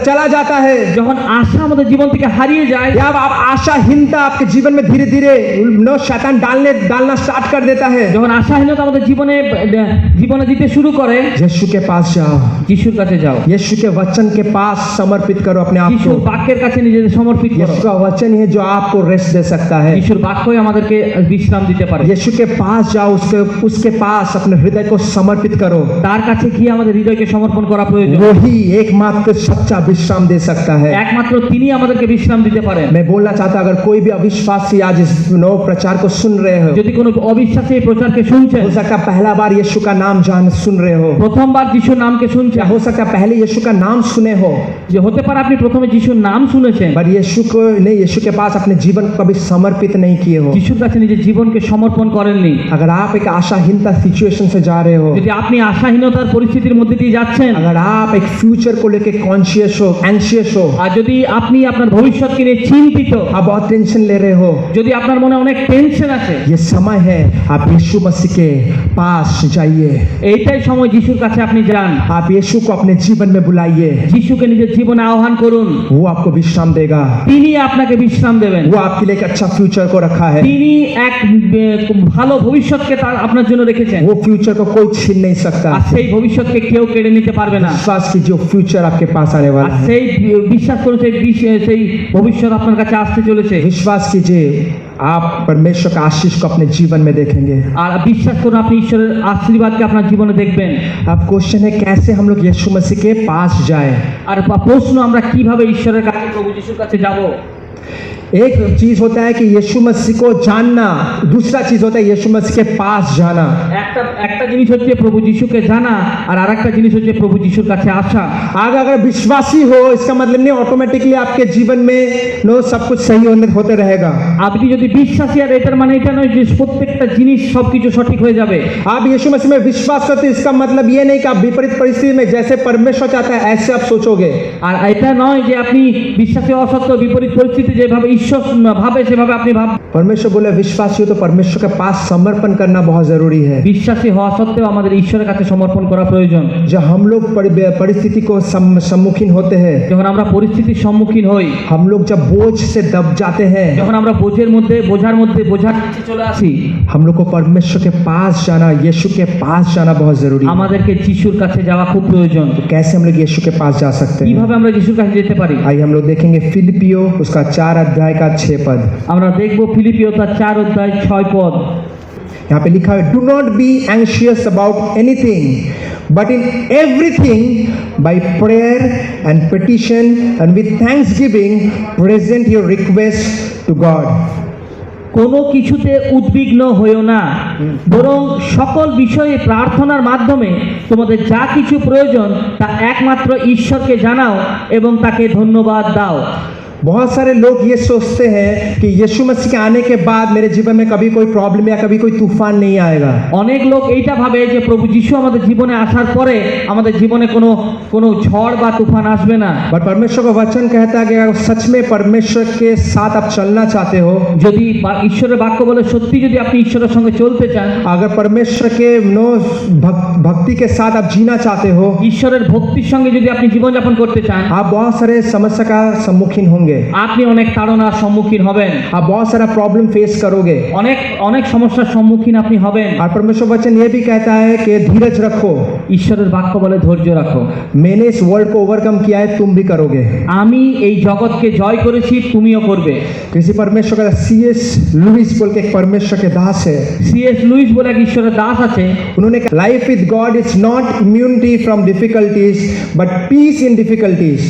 चला जाता है, যখন আশা আমাদের জীবন থেকে হারিয়ে যায়, या आप आशाहीनता आपके जीवन में धीरे धीरे शैतान डालना स्टार्ट कर देता है, যখন আশাহীনতা আমাদের জীবনে দিতে শুরু করে, यीशु के पास जाओ, যিশুর কাছে যাও, यीशु के वचन के पास समर्पित करो अपने आप যিশুর को। বাক্যের কাছে নিজেদের সমর্পিত করো। यीशु का वचन है जो आपको रेस्ट दे सकता है। যিশুর বাক্যই আমাদেরকে বিশ্রাম দিতে পারে। यीशु के पास जाओ, उसके पास अपने हृदय को समर्पित करो, তার काছে গিয়ে আমাদের হৃদয়কে সমর্পণ করা প্রয়োজন। वही एकमात्र सच्चा विश्राम दे सकता है। একমাত্র তিনি আমাদেরকে বিশ্রাম দিতে পারেন। मैं बोलना चाहता हूं, अगर कोई भी अविश्वासी आज इस प्रचार को सुन रहे हो, যদি কোনো অবিশ্বাসী এই প্রচারকে শুনছেন, हो सकता है पहला बार यीशु का नाम सुन रहे हो, প্রথমবার যিশুর নামকে শুনছেন, या हो सकता है पहले यीशु का नाम सुने हो, যে হতে পারে আপনি প্রথমে যিশুর নাম শুনেছেন, पर यीशु के पास अपने जीवन को कभी समर्पित नहीं किए हो। যিশুর কাছে নিজের জীবনকে সমর্পণ করেননি। अगर आप एक आशाहीनता सिचुएशन से जा रहे हो, যদি আপনি আশাহীনতার পরিস্থিতির মধ্যে দিয়ে যাচ্ছেন, अगर आप एक फ्यूचर को लेके कॉन्शियस हो, एंशियस हो, আর যদি আপনি আপনার ভবিষ্যৎকে নিয়ে চিন্তিত, आप बहुत टेंशन ले रहे हो, যদি আপনার মনে অনেক টেনশন আছে, ये समय है आप यीशु मसीह के पास जाइए। এইটাই সময় যিশুর কাছে আপনি যান। आप यीशु को अपने जीवन में बुलाइए, যিশুকে নিজের জীবনে আহ্বান করুন, वो आपको विश्राम देगा। তিনি আপনাকে বিশ্রাম দেবেন। वो आपके लिए एक अच्छा फ्यूचर को रखा है, তিনি এক ভালো ভবিষ্যৎকে তার আপনার জন্য রেখেছেন, वो फ्यूचर को कोई छीन नहीं सकता। আর সেই ভবিষ্যৎকে কেউ কেড়ে নিতে পারবে না। विश्वास कीजिए, वो फ्यूचर आपके पास आने আর वाला है। সেই বিশ্বাস করুন, সেই ভবিষ্যৎ আপনার কাছে আসতে চলেছে। विश्वास कीजिए, आप परमेश्वर का आशीष को अपने जीवन में देखेंगे। আর বিশ্বাস করুন, আপনি ঈশ্বরের আশীর্বাদকে আপনার জীবনে দেখবেন। अब क्वेश्चन है, कैसे हम लोग यीशु मसीह के पास जाए। আর প্রশ্ন, আমরা কিভাবে ঈশ্বরের কাছে, প্রভু যিশুর কাছে যাব। एक चीज होता है कि यीशु मसीह को जानना, दूसरा चीज होता है यीशु मसीह के पास जाना। একটা জিনিস হচ্ছে প্রভু যিশুকে জানা, আর আরেকটা জিনিস হচ্ছে প্রভু যিশুর কাছে আসা। अगर विश्वासी हो, इसका मतलब नहीं ऑटोमेटिकली आपके जीवन में सब कुछ सही होते रहेगा। আপনি যদি বিশ্বাসী, আর এটার মানে এটা নয় যে প্রত্যেকটা জিনিস সবকিছু সঠিক হয়ে যাবে। आप यीशु मसीह में विश्वास करते हैं, इसका मतलब ये नहीं कि आप विपरीत परिस्थिति में जैसे परमेश्वर चाहता है ऐसे आप सोचोगे। আর এটা নয় যে আপনি বিশ্বাসী হওয়া সত্ত্বেও বিপরীত পরিস্থিতি যেভাবে ঈশ্বর ভাবে সেভাবে আপনি ভাব। परमेश्वर बोले विश्वासी हो तो परमेश्वर के पास समर्पण करना बहुत जरूरी है। বিশ্বাসী হওয়া সত্ত্বেও আমাদের ঈশ্বরের কাছে সমর্পণ করা প্রয়োজন। जब हम लोग परिस्थिति को सम्मुखीन होते हैं, যখন আমরা পরিস্থিতির সম্মুখীন হই, हम लोग जब बोझ से दब जाते हैं, যখন আমরা বোঝার নিচে চলে আসি, हम लोग को परमेश्वर के पास जाना, यीशु के पास जाना बहुत जरूरी है। আমাদেরকে যিশুর কাছে যাওয়া খুব প্রয়োজন। तो कैसे हम लोग यीशु के पास जा सकते हैं? কিভাবে আমরা যিশুর কাছে যেতে পারি? आइए हम लोग देखेंगे फिलिपियो उसका 4 अध्याय का 6 पद। আমরা দেখব ফিলিপিও তার 4 অধ্যায় 6 পদ। यहाँ पे लिखा है, do not be anxious about anything but in everything by prayer and petition and with thanksgiving present your request to God. কোনো কিছুতে উদ্বিগ্ন হইও না, বরং সকল বিষয়ে প্রার্থনার মাধ্যমে তোমাদের যা কিছু প্রয়োজন তা একমাত্র ঈশ্বরকে জানাও এবং তাকে ধন্যবাদ দাও। बहुत सारे लोग ये सोचते हैं कि यीशु मसीह के आने के बाद मेरे जीवन में कभी कोई प्रॉब्लम या कभी कोई तूफान नहीं आएगा। অনেক লোক এইটা ভাবে যে প্রভু যিশু আমাদের জীবনে আসার পরে আমাদের জীবনে কোনো ঝড় বা তুফান আসবে না। बट परमेश्वर का वचन कहता है कि अगर सच में परमेश्वर के साथ आप चलना चाहते हो, যদি ঈশ্বরের বাক্য বলে সত্যি যদি আপনি ঈশ্বরের সঙ্গে চলতে চান, अगर परमेश्वर के भक्ति के साथ आप जीना चाहते हो, ঈশ্বরের ভক্তির সঙ্গে যদি আপনি জীবনযাপন করতে চান, आप बहुत सारे समस्या का सम्मुखीन होंगे। होंगे, আপনি অনেক তাড়নার সম্মুখীন হবেন, आप बहुत सारा प्रॉब्लम फेस करोगे। অনেক অনেক সমস্যার সম্মুখীন আপনি হবেন। और परमेश्वर वचन ये भी कहता है कि धीरज रखो, ঈশ্বরের বাক্য বলে ধৈর্য রাখো। मैंने इस वर्ल्ड को ओवरकम किया है, तुम भी करोगे। আমি এই জগৎকে জয় করেছি, তুমিও করবে। किसी परमेश्वर का C.S. लुइस बोल के एक परमेश्वर के दास है, সিএস লুইস বলে এক ঈশ্বরের দাস আছে, उन्होंने कहा life with God is not immunity from difficulties but peace in difficulties.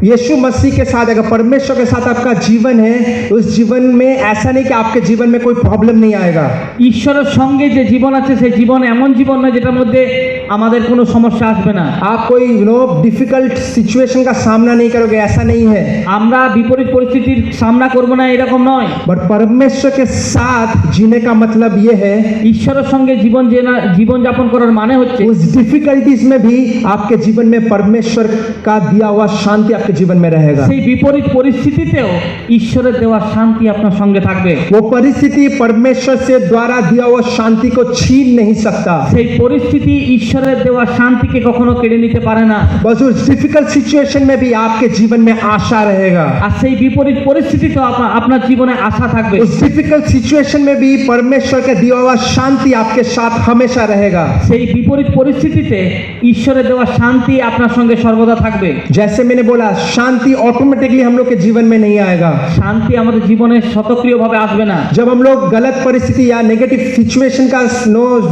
Yeshu Masih के साथ, अगर परमेश्वर के साथ आपका जीवन है, उस जीवन में ऐसा नहीं कि आपके जीवन में कोई प्रॉब्लम नहीं आएगा। ঈশ্বরের সঙ্গে যে জীবন আছে সেই জীবন এমন জীবন নয় যেটার মধ্যে আমাদের কোনো সমস্যা আসবে না। आप कोई डिफिकल्ट सिचुएशन का सामना नहीं करोगे, ऐसा नहीं है। আমরা বিপরীত পরিস্থিতির সামনা করব না এরকম নয়। बट परमेश्वर के साथ जीने का मतलब ये है, ঈশ্বরের সঙ্গে জীবন যাপন করার মানে হচ্ছে उस डिफिकल्टीज में भी आपके जीवन में परमेश्वर का दिया हुआ शांति आपके जीवन में रहेगा। সেই বিপরীত পরিস্থিতিতেও ঈশ্বরের দেওয়া শান্তি আপনার সঙ্গে থাকবে। वो परिस्थिति परमेश्वर से द्वारा दिया हुआ शांति को छीन नहीं सकता। সেই পরিস্থিতি ঈশ্বরের দেওয়া শান্তিকে কখনো কেড়ে নিতে পারে না। बस उस डिफिकल्ट सिचुएशन में भी आपके जीवन में आशा रहेगा। আর সেই বিপরীত পরিস্থিতিতেও আপনার জীবনে আশা থাকবে। उस डिफिकल्ट सिचुएशन में भी परमेश्वर का दिया हुआ शांति आपके साथ हमेशा रहेगा। সেই বিপরীত পরিস্থিতিতে ঈশ্বরের দেওয়া শান্তি আপনার সঙ্গে সর্বদা থাকবে। जैसे मैंने बोला, शांति ऑटोमेटिकली हम लोग के जीवन में नहीं आएगा। শান্তি আমাদের জীবনে স্বতঃক্রিয়ভাবে আসবে না। जब हम लोग गलत परिस्थिति या नेगेटिव सिचुएशन का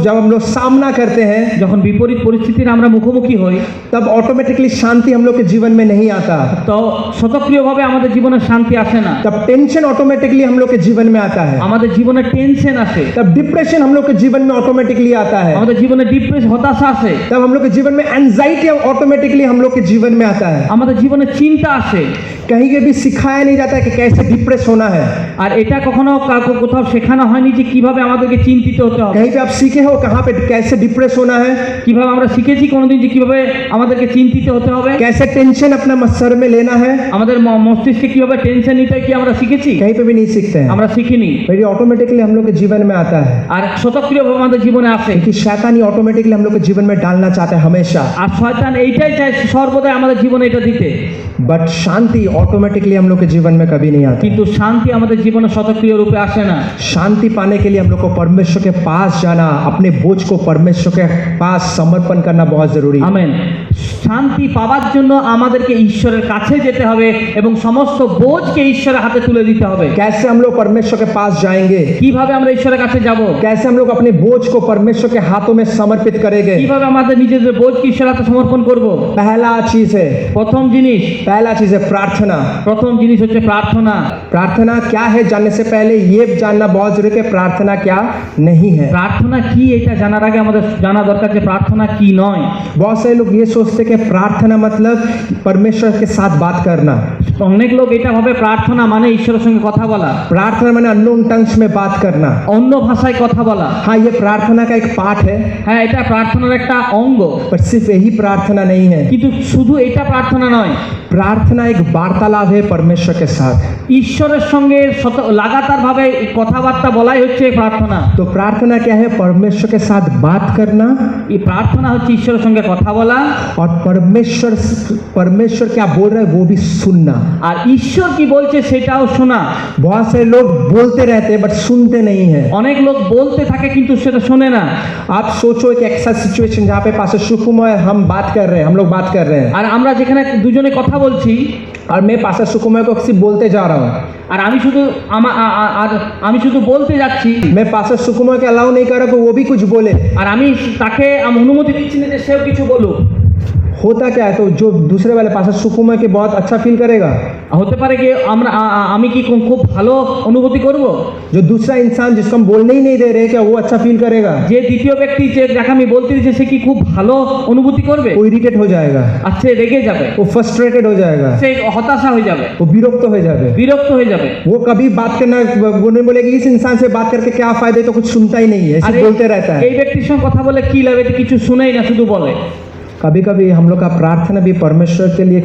जब हम लोग सामना करते हैं, যখন বিপরীত পরিস্থিতির আমরা মুখোমুখি হই, तब ऑटोमेटिकली शांति हम लोग के जीवन में नहीं आता। তো স্বতঃক্রিয়ভাবে আমাদের জীবনে শান্তি আসে না। तब टेंशन ऑटोमेटिकली हम लोग के जीवन में आता है। আমাদের জীবনে টেনশন আসে, तब डिप्रेशन हम लोग के जीवन में ऑटोमेटिकली आता है। আমাদের জীবনে ডিপ্রেশন, হতাশা আসে, तब हम लोग के जीवन में एंजाइटी ऑटोमेटिकली हम लोग के जीवन में आता है। আমাদের জীবনে চিন্তা আসে। कहीं के भी सिखाया नहीं जाता है कि कैसे डिप्रेस होना है। আর এটা কখনো কাউকে কোথাও শেখানো হয়নি যে কিভাবে আমাদেরকে চিন্তিত হতে হবে। कहीं पे आप सीखे हो कहाँ पे कैसे डिप्रेस होना है, কিভাবে আমরা শিখেছি কোনোদিন যে কিভাবে আমাদেরকে চিন্তিত হতে হবে, कैसे टेंशन अपना सर में लेना है, আমাদের মস্তিষ্কে কিভাবে টেনশন নিতে হয় কি আমরা শিখেছি? कहीं पे भी नहीं सीखते हैं। আমরা শিখিনি। फिर ये ऑटोमेटिकली हम लोग के जीवन में आता है, আর স্বতঃক্রিয়ভাবে আমাদের জীবনে আসে। क्योंकि शैतान ही ऑटोमेटिकली हम लोग के जीवन में डालना चाहता है हमेशा। আর শয়তান এইটাই চায় সর্বদাই আমাদের জীবনে এটা দিতে। बट शांति ऑटोमेटिकली हम लोग के जीवन में कभी नहीं आती। কিন্তু শান্তি আমাদের জীবনে স্বতঃক্রিয় রূপে আসে না। शांति पाने के लिए हम लोग को परमेश्वर के पास जाना, अपने बोझ को परमेश्वर के पास समर्पण करना बहुत जरूरी है। আমেন। শান্তি পাওয়ার জন্য আমাদেরকে ঈশ্বরের কাছে যেতে হবে এবং সমস্ত বোঝকে ঈশ্বরের হাতে তুলে দিতে হবে। कैसे हम लोग परमेश्वर के पास जाएंगे, কিভাবে আমরা ঈশ্বরের কাছে যাব? कैसे हम लोग अपने बोझ को परमेश्वर के हाथों में समर्पित करेंगे। কিভাবে আমাদের নিজেদের বোঝকে ঈশ্বরের হাতে সমর্পণ করব? पहला चीज है, প্রথম জিনিস प्रार्थना। প্রথম জিনিস হচ্ছে প্রার্থনা। प्रार्थना क्या है जानने से पहले ये जानना बहुत जरूरी है कि प्रार्थना क्या नहीं है। প্রার্থনা কি এটা জানার আগে আমাদের জানা দরকার যে প্রার্থনা কি নয়। बहुत सारे लोग ये सोचते हैं कि प्रार्थना मतलब परमेश्वर के साथ बात करना। অনেক লোক এটা ভাবে প্রার্থনা মানে ঈশ্বরের সঙ্গে কথা বলা, प्रार्थना माने अननोन टंग्स में बात करना। অন্য ভাষায় কথা বলা। हाँ, ये प्रार्थना का एक पार्ट है, হ্যাঁ, এটা প্রার্থনার একটা অঙ্গ, पर सिर्फ यही प्रार्थना नहीं है। কিন্তু শুধু এটা প্রার্থনা নয়। प्रार्थना एक वार्तालाप है परमेश्वर के साथ। ঈশ্বরের সঙ্গে লাগাতার ভাবে কথাবার্তা বলাই হচ্ছে প্রার্থনা। तो प्रार्थना क्या है? परमेश्वर के साथ बात करना, এই প্রার্থনা হচ্ছে ঈশ্বরের সঙ্গে কথা বলা, और परमेश्वर क्या बोल रहे हैं वो भी सुनना। আর ঈশ্বর কি বলছে সেটাও শোনা। बहुत सारे लोग बोलते रहते हैं बट सुनते नहीं है। অনেক লোক বলতে থাকে কিন্তু সেটা শোনে না। आप सोचो एक ऐसा सिचुएशन जहाँ पे पास्टर सुकुमार हम बात कर रहे हैं, हम लोग बात कर रहे हैं, আর আমরা যেখানে দুজনে কথা বলছি और मैं पास्टर सुकुमार को सिर्फ बोलते जा रहा हूँ, আর আমি শুধু বলতে যাচ্ছি, मैं पास्टर सुकुमार के अलाउ नहीं कर रहा कि वो भी कुछ बोले। আর আমি তাকে অনুমতি দিচ্ছি না যে সেও কিছু বলুক। होता क्या है? तो जो दूसरे वाले पास्टर सुकुमार के बहुत अच्छा फील करेगा, হতে পারে কি আমি কি খুব ভালো অনুভূতি করব? जो दूसरा इंसान जिसको हम बोलने ही नहीं दे रहे क्या वो अच्छा फील करेगा? যে দ্বিতীয় ব্যক্তি যে যাকে আমি বলতে দিচ্ছি সে কি খুব ভালো অনুভূতি করবে? वो इरिटेट हो जाएगा, আর সে রেগে যাবে, वो फ्रस्ट्रेटेड हो जाएगा, সে হতাশা হয়ে যাবে, वो विरक्त हो जाएगा, বিরক্ত হয়ে যাবে। वो कभी बात करना, वो नहीं बोलेगा इस इंसान से बात करके क्या फायदे, तो कुछ सुनता ही नहीं है, আর ऐसे बोलते रहता है। এই ব্যক্তির সঙ্গে কথা বলে কি লাভ? এটা কিছু শুনেই না, শুধু বলে। कभी कभी हम लोग का प्रार्थना भी परमेश्वर के लिए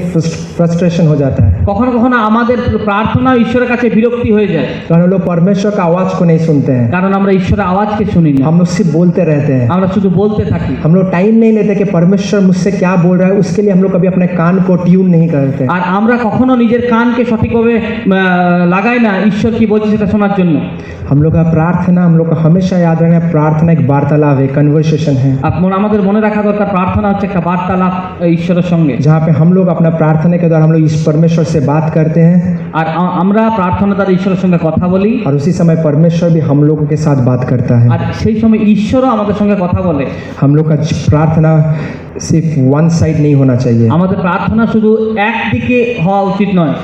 फ्रस्ट्रेशन हो जाता है, কখনো কখনো আমাদের প্রার্থনা ঈশ্বরের কাছে বিরক্তি হয়ে যায়, कारण हम लोग परमेश्वर का आवाज को नहीं सुनते हैं, কারণ আমরা ঈশ্বরের আওয়াজকে শুনি না, हम लोग सिर्फ बोलते रहते हैं, আমরা শুধু বলতে থাকি। हम लोग टाइम नहीं लेते कि परमेश्वर मुझसे क्या बोल रहा है, उसके लिए हम लोग कभी अपने कान को ट्यून नहीं करते। আর আমরা কখনো নিজের কানকে সঠিকভাবে লাগাই না ঈশ্বর কি বলছে সেটা শোনার জন্য। हम लोग का प्रार्थना, हम लोग को हमेशा याद रखना है, प्रार्थना एक वार्तालाप है, कन्वर्सेशन है, আমাদের মনে রাখা দরকার প্রার্থনা হচ্ছে একটা বার্তালাপ ঈশ্বরের সঙ্গে। जहाँ पे हम लोग अपना प्रार्थना के द्वारा हम लोग इस परमेश्वर से बात करते हैं, আর আমরা প্রার্থনা দ্বারা ঈশ্বরের সঙ্গে কথা বলি, और उसी समय परमेश्वर भी हम लोगों के साथ बात करता है। আর সেই সময় ঈশ্বরও আমাদের সঙ্গে কথা বলে। हम लोग का प्रार्थना सिर्फ वन साइड नहीं होना चाहिए। আমাদের প্রার্থনা শুধু একদিকে হওয়া উচিত নয়।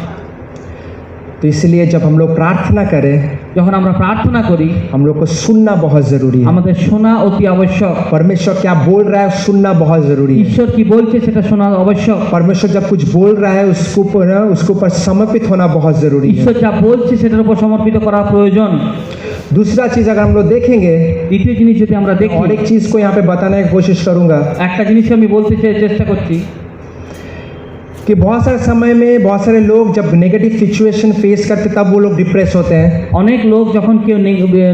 तो इसलिए जब हम लोग प्रार्थना करें, যখন আমরা প্রার্থনা করি हम लोग को सुनना बहुत जरूरी है। আমাদের শোনা অতি আবশ্যক। परमेश्वर क्या बोल रहा है सुनना बहुत जरूरी है। ঈশ্বর কি বলছে সেটা শোনা আবশ্যক। परमेश्वर जब कुछ बोल रहा है उसको ऊपर समर्पित होना बहुत जरूरी है। ঈশ্বর যা বলছে সেটার উপর সমর্পিত করা প্রয়োজন। दूसरा चीज अगर हम लोग देखेंगे, দ্বিতীয় জিনিস যদি আমরা দেখি, और एक चीज को यहाँ पे बताने की कोशिश करूंगा একটা জিনিস আমি বলতে চেষ্টা করছি कि बहुत सारे समय में बहुत सारे लोग जब नेगेटिव सिचुएशन फेस करते तब वो लोग डिप्रेस होते हैं। অনেক লোক যখন কেউ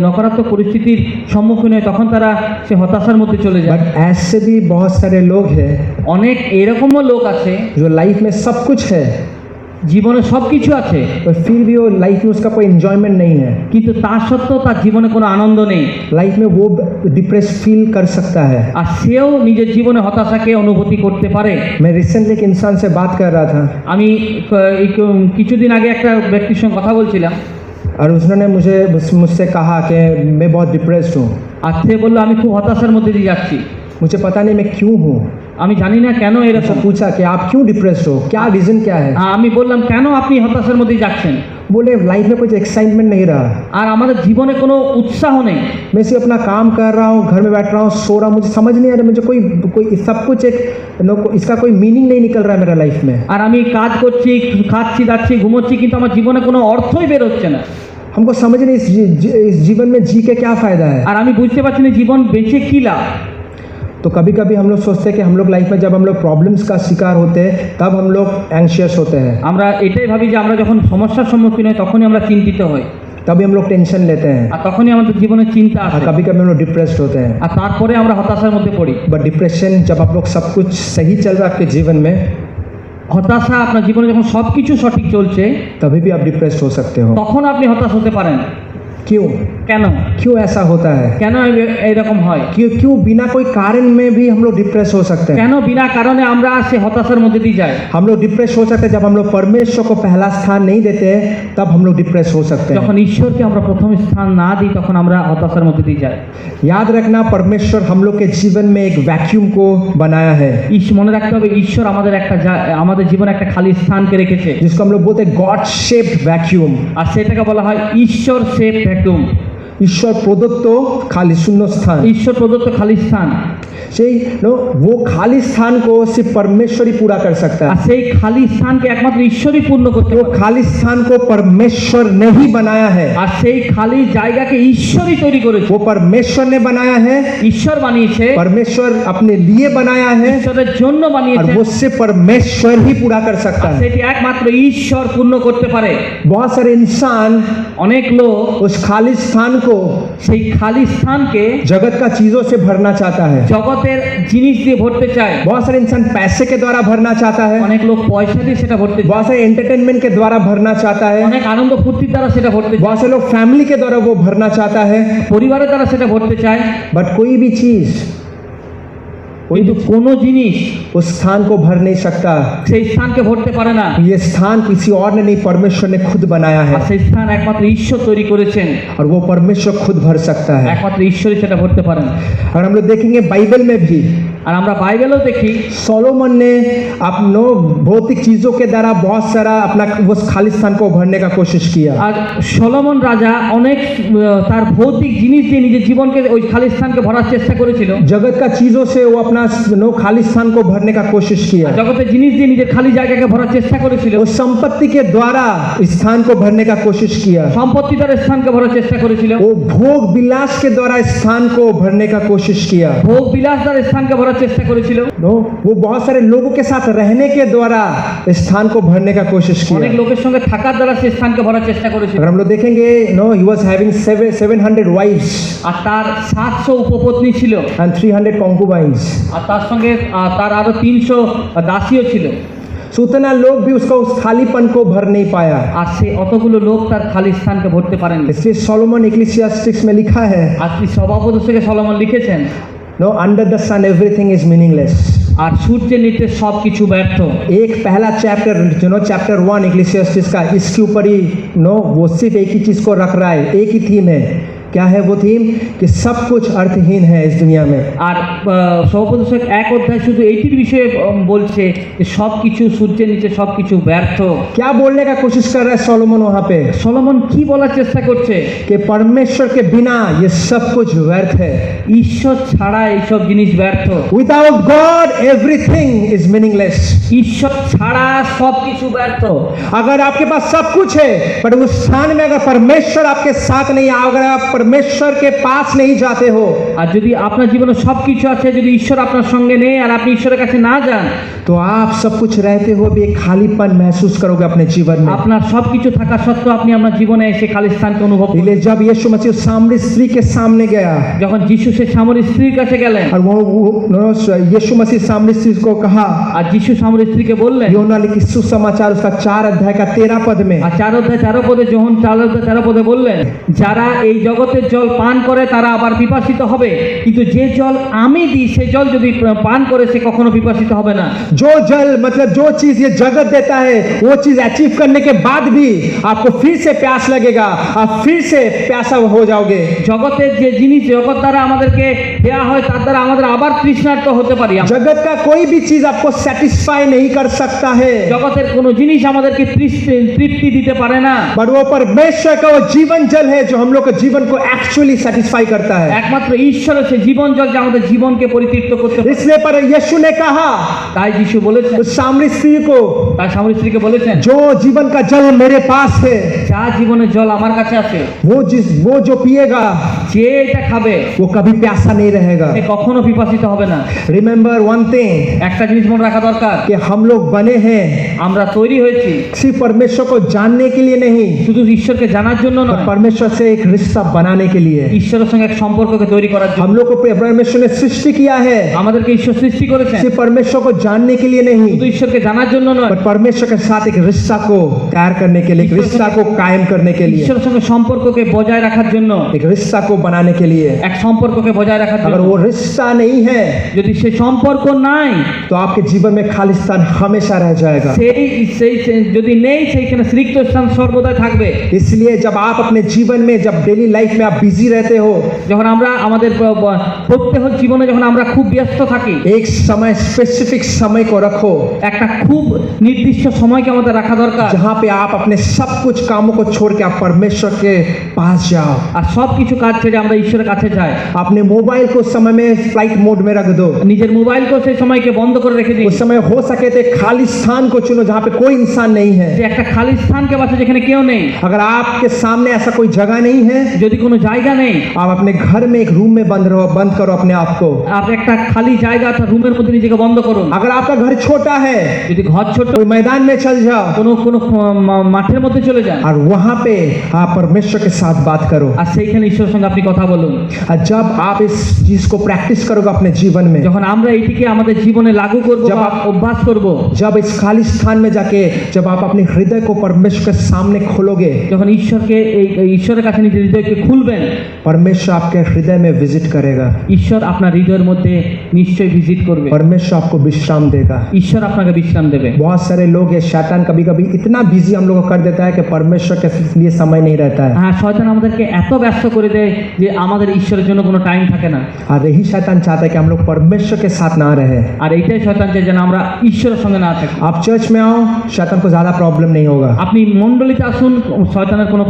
নকারাত্মক পরিস্থিতির সম্মুখীন হয় তখন তারা সে হতাশার মধ্যে চলে যায়। बट ऐसे भी बहुत सारे लोग हैं অনেক এরকমও লোক আছে जो लाइफ में सब कुछ है, জীবনে সব কিছু আছে पर फिर भी वो लाइफ में उसका कोई एंजॉयमेंट नहीं है, কিন্তু তা সত্ত্বেও তার জীবনে কোনো আনন্দ নেই। लाइफ में वो डिप्रेस फील कर सकता है। আর সেও নিজের জীবনে হতাশাকে অনুভূতি করতে পারে। मैं रिसेंटली एक इंसान से बात कर रहा था আমি কিছুদিন আগে একটা ব্যক্তির সঙ্গে কথা বলছিলাম, और उसने मुझसे कहा कि मैं बहुत डिप्रेस्ड हूँ। আর সে বললো আমি খুব হতাশার মধ্যে দিয়ে যাচ্ছি, मुझे पता नहीं मैं क्यों हूँ। আমি জানি না কেন ऐसा এরকম। पूछा कि आप क्यों डिप्रेस्ड हो, क्या रीज़न क्या है। আমি বললাম কেন আপনি হতাশার মধ্যে যাচ্ছেন। बोले लाइफ में कुछ एक्साइटमेंट नहीं रहा, আর আমাদের জীবনে কোনো উৎসাহ নেই। मैं सिर्फ अपना काम कर रहा हूँ, घर में बैठ रहा हूँ, सो रहा हूँ, मुझे समझ नहीं आ रहा, मुझे कोई सब कुछ एक इसका कोई मीनिंग नहीं निकल रहा है मेरा लाइफ में। আর আমি কাজ করছি, খাচ্ছি দাচ্ছি ঘুমোচ্ছি, কিন্তু আমার জীবনে কোনো অর্থই বের হচ্ছে না। हमको समझ नहीं इस जीवन में जी के क्या फ़ायदा है। আর আমি বুঝতে পারছি না জীবন বেঁচে কী লাভ। तो कभी कभी हम लोग सोचते हैं कि हम लोग लाइफ में जब हम लोग प्रॉब्लम्स का शिकार होते हैं तब हम लोग एंग्शियस होते हैं, আমরা এটাই ভাবি যে আমরা যখন সমস্যার সম্মুখীন হই তখনই আমরা চিন্তিত হই, तभी हम लोग टेंशन लेते हैं, আর तखनই আমাদের জীবনে চিন্তা और আসে, कभी कभी हम लोग डिप्रेस्ड होते हैं। আর তারপরে আমরা হতাশার মধ্যে পড়ি। बट डिप्रेशन जब आप लोग सब कुछ सही चल रहा है आपके जीवन में, হতাশা আপনার জীবনে যখন সব কিছু সঠিক চলছে तभी भी आप डिप्रेस्ड हो सकते हो। তখন আপনি হতাশ হতে পারেন। क्यों কেন क्यों ऐसा होता है? কেন এরকম হয়? क्यों बिना कोई कारण में भी हम लोग डिप्रेस हो सकते हैं? কেন বিনা কারণে আমরা সে হতাশার মধ্যে দিয়ে যাই? हम लोग डिप्रेस हो सकते हैं जब हम लोग परमेश्वर को पहला स्थान नहीं देते हैं, तब हम लोग डिप्रेस हो सकते हैं। যখন ঈশ্বরকে আমরা প্রথম স্থান না দিই তখন আমরা হতাশার মধ্যে দিয়ে যাই। याद रखना परमेश्वर हम लोग के जीवन में एक वैक्यूम को बनाया है, মনে রাখতে হবে ঈশ্বর আমাদের জীবনে একটা খালি স্থানকে রেখেছে, जिसको हम लोग बोलते हैं गॉड शेप्ड वैक्यूम। আর সেটাকে বলা হয় ঈশ্বর শেপ ভ্যাকুয়াম। ईश्वर प्रदत्त खाली शून्य स्थान, ঈশ্বর প্রদত্ত খালি স্থান। वो खाली स्थान को सिर्फ परमेश्वर ही पूरा कर सकता আর है। সেই খালি স্থানকে একমাত্র ঈশ্বরই পূর্ণ করতে वो পারে। खाली स्थान को परमेश्वर ने ही बनाया है, আর সেই খালি জায়গাকে ঈশ্বরই তৈরি করেছে। वो परमेश्वर ने बनाया है, ঈশ্বর বানিয়েছে, परमेश्वर अपने लिए बनाया है, ঈশ্বরের জন্য और বানিয়েছে, वो सिर्फ परमेश्वर ही पूरा कर सकता আর है। সেটি একমাত্র ঈশ্বর পূর্ণ করতে পারে। बहुत सारे इंसान অনেক লোক उस खाली स्थान को সেই খালি স্থানকে जगत का चीजों से भरना चाहता है। জগতের জিনিস দিয়ে ভরতে চায়। बहुत सारे इंसान पैसे के द्वारा भरना चाहता है, অনেক লোক পয়সা দিয়ে সেটা ভরতে চায়, बहुत सारे एंटरटेनमेंट के द्वारा भरना चाहता है, অনেক আনন্দ ফুর্তির দ্বারা সেটা ভরতে চায়, बहुत से लोग फैमिली के द्वारा वो भरना चाहता है। পরিবারের দ্বারা সেটা ভরতে চায়, बट कोई भी चीज কিন্তু কোনো জিনিস उस स्थान को भर नहीं सकता। সেই স্থানকে ভরতে পারে না। ये स्थान किसी और ने नहीं, परमेश्वर ने खुद बनाया আর है, সেই স্থান একমাত্র ঈশ্বর তৈরি করেছেন, और वो परमेश्वर खुद भर सकता है। একমাত্র ঈশ্বরই সেটা ভরতে পারেন। और हम लोग देखेंगे बाइबल में भी আর আমরা বাইবেলেও দেখি सोलोमन ने अपनों भौतिक चीजों के द्वारा बहुत सारा अपना उस खाली स्थान को भरने का कोशिश किया। আর সলোমন রাজা অনেক তার ভৌতিক জিনিস দিয়ে নিজের জীবনকে ওই খালি স্থানকে ভরার চেষ্টা করেছিল। जगत का चीजों से वो अपना अपना खालिस्तान को भरने का कोशिश किया। জগতের জিনিস দিয়ে নিজের খালি জায়গাকে ভরার চেষ্টা করেছিল, वो संपत्ति के द्वारा स्थान को भरने का कोशिश किया। সম্পত্তি দ্বারা স্থানকে ভরার চেষ্টা করেছিল, वो भोग विलास के द्वारा स्थान को भरने का कोशिश किया। ভোগ বিলাস দ্বারা স্থানকে ভরার চেষ্টা করেছিল, वो बहुत सारे लोगों के साथ रहने के द्वारा स्थान को भरने का कोशिश অনেক किया। লোকের সঙ্গে থাকার দ্বারা সে স্থানকে ভরার চেষ্টা করেছিল। अगर हम लोग देखेंगे he was having 700 wives আর তার 700 উপপত্নী ছিল, and 300 concubines। আর তার সঙ্গে তার আরো 300 দাসীও ছিল। So उतना लोग भी उसका उस खालीपन को भर नहीं पाया। আর সে অতগুলো লোক তার খালি স্থানকে ভরতে পারেননি। इसलिए सोलोमन इक्लेसियास्टिक्स में लिखा है, আর তিনি সভাপদকে সলোমন লিখেছেন, under the sun everything is meaningless। আর সূর্যের নিচে সব কিছু ব্যর্থ। एक पहला चैप्टर चैप्टर 1 इक्लेसियास्टिक्स का, इसके ऊपर ही वो सिर्फ एक ही चीज को रख रहा है, एक ही थीम है। क्या है वो थीम? कि सब कुछ अर्थहीन है इस दुनिया में। আর সভাপদক এক অধ্যায় শুধু এইটির বিষয়ে বলছে যে সব কিছু সূর্যের নিচে সব কিছু ব্যর্থ। क्या बोलने का कोशिश कर रहा है सोलोमन वहां पे? সলোমন কি বলার চেষ্টা করছে? कि परमेश्वर के बिना ये सब कुछ व्यर्थ है। ঈশ্বর ছাড়া এইসব জিনিস ব্যর্থ। Without God everything is meaningless। ঈশ্বর ছাড়া সব কিছু ব্যর্থ। अगर आपके पास सब कुछ है पर उस स्थान में अगर परमेश्वर आपके साथ नहीं है, अगर आप परमेश्वर के पास नहीं जाते हो, আর যদি আপনার জীবনে সব কিছু আছে, যদি ঈশ্বর আপনার সঙ্গে নেই আর আপনি ঈশ্বরের কাছে না যান, तो आप सब कुछ रहते हुए भी एक खालीपन महसूस करोगे अपने जीवन में। আপনার সব কিছু থাকা সত্ত্বেও আপনি আপনার জীবনে এসে খালি স্থানকে অনুভব করবেন। इसलिए जब यीशु मसीह सामरी स्त्री के सामने गया যখন যিশু সে সামরি স্ত্রীর কাছে গেলেন, और वो यीशु मसीह सामरी स्त्री को कहा, আর যিশু সামরি স্ত্রীকে বললেন, योना लिखी सुसमाचार उसका 4 अध्याय का 13 पद में, আর 4 অধ্যায় 13 পদে, যোহন 4 অধ্যায় 13 পদে বললেন, যারা এই জগতের জল পান করে তারা আবার পিপাসিত হবে, কিন্তু যে জল আমি দিই সেই জল যদি পান করে সে কখনো পিপাসিত হবে না। जो जल मतलब जो चीज ये जगत देता है वो चीज अचीव करने के बाद भी आपको फिर से प्यास लगेगा, आप फिर से प्यासा हो जाओगे। জগতের যে জিনিস জগৎ দ্বারা আমাদেরকে দেয়া হয় তার দ্বারা আমাদের আবার তৃষ্ণার্ত হতে পারি। जगत का कोई भी चीज आपको सेटिस्फाई नहीं कर सकता है, জগতের কোনো জিনিস আমাদেরকে তৃপ্তি দিতে পারে না। पर वो परमेश्वर का वो जीवन जल है जो हम लोग के जीवन को एक्चुअली सेटिस्फाई करता है। একমাত্র ঈশ্বরের সে জীবন জল যা আমাদের জীবনকে পরিতৃপ্ত করতে পারে। इसलिए पर यीशु ने कहा তাই যিশু বলেছেন, उस सामरी स्त्री को, তার স্বামী স্ত্রীকে বলেছেন, जो जीवन का जल मेरे पास है, যা জীবনের জল আমার কাছে আছে, वो जो पिएगा যে এটা খাবে वो कभी प्यासा नहीं रहेगा। সে কখনো পিপাসিত হবে না। रिमेंबर वन थिंग, একটা জিনিস মনে রাখা দরকার, कि हम लोग बने हैं আমরা তৈরি হয়েছি सिर्फ परमेश्वर को जानने के लिए नहीं, শুধু ঈশ্বরকে জানার জন্য पर নয়, परमेश्वर से एक रिश्ता बनाने के लिए। ঈশ্বরের সঙ্গে এক সম্পর্ককে তৈরি করার জন্য। हम लोग को परमेश्वर ने सृष्टि किया है আমাদেরকে ঈশ্বর সৃষ্টি করেছেন सिर्फ परमेश्वर को जानने के लिए শুধু नहीं, ঈশ্বরকে জানার জন্য নয়, पर परमेश्वर के साथ एक रिश्ता को तैयार करने के लिए, एक रिश्ता को कायम करने के लिए, ঈশ্বরের সঙ্গে সম্পর্ককে বজায় রাখার জন্য, एक रिश्ता को बनाने के लिए। এক সম্পর্ককে বজায় রাখার अगर জন্য। वो रिश्ता नहीं है যদি সে সম্পর্ক নাই, तो आपके जीवन में खालिस्तान हमेशा रह जाएगा। যদি নেই সেইখানে সিক্ত স্থান সর্বদাই থাকবে। इसलिए जब आप अपने जीवन में, जब डेली लाइफ में आप बिजी रहते हो, যখন আমরা আমাদের প্রত্যেক জীবনে যখন আমরা খুব ব্যস্ত থাকি, एक समय स्पेसिफिक समय को रखो একটা খুব নির্দিষ্ট সময়কে আমাদের রাখা দরকার, जहाँ पे आप अपने सब कुछ कामों को छोड़ के आप परमेश्वर के पास जाओ। আর সব কিছু কাজ ছেড়ে আমরা ঈশ্বরের কাছে যাই। अपने मोबाइल को उस समय में फ्लाइट मोड में रख दो, নিজের মোবাইলকেও সেই সময়কে বন্ধ করে রেখে দিই। उस समय हो सके तो खाली स्थान को चुनो जहाँ पे कोई इंसान नहीं যে है। একটা খালি স্থানকে বাছে যেখানে কেউ নেই। अगर आपके सामने ऐसा कोई जगह नहीं है, যদি কোনো জায়গা নেই, आप अपने घर में एक रूम में बंद करो अपने आप को। আপনি একটা খালি জায়গা অর্থাৎ রুমের মধ্যে নিজেকে বন্ধ করুন। अगर आपका घर छोटा है, যদি ঘর ছোট, कोई मैदान में चल जाओ কোনো কোনো মাঠের মধ্যে চলে যান, और वहाँ पे आप परमेश्वर के साथ बात करो। আর সেইখানে ঈশ্বরের সঙ্গে আপনি কথা বলুন। और जब आप इस चीज को प्रैक्टिस करोगे अपने जीवन में, যখন আমরা এইটিকে আমাদের জীবনে লাগু করব जब বা आप- অভ্যাস করব, जब इस खाली स्थान में जाके जब आप अपने हृदय को परमेश्वर के सामने खोलोगे, যখন ঈশ্বরকে এই ঈশ্বরের কাছে নিজের হৃদয়কে খুলবেন, परमेश्वर आपके हृदय में विजिट करेगा, ঈশ্বর আপনার হৃদয়ের মধ্যে নিশ্চয়ই ভিজিট করবে, परमेश्वर आपको विश्राम देगा। ঈশ্বর আপনাকে বিশ্রাম দেবে। बहुत सारे लोग ये शैतान कभी कभी इतना बिजी हम लोग को कर देता है कि परमेश्वर के लिए समय नहीं रहता है, হ্যাঁ, শয়তান আমাদেরকে এত ব্যস্ত করে দেয় যে আমাদের ঈশ্বরের জন্য কোনো টাইম থাকে না। और यही शैतान चाहता है कि हम लोग परमेश्वर के साथ ना रहे। আর এইটাই শয়তান চায় যেন আমরা ঈশ্বরের সঙ্গে না থাকি। आप चर्च में आओ, शैतान को ज्यादा प्रॉब्लम नहीं होगा। আপনি মণ্ডলীতে আসুন, শয়তানের কোনো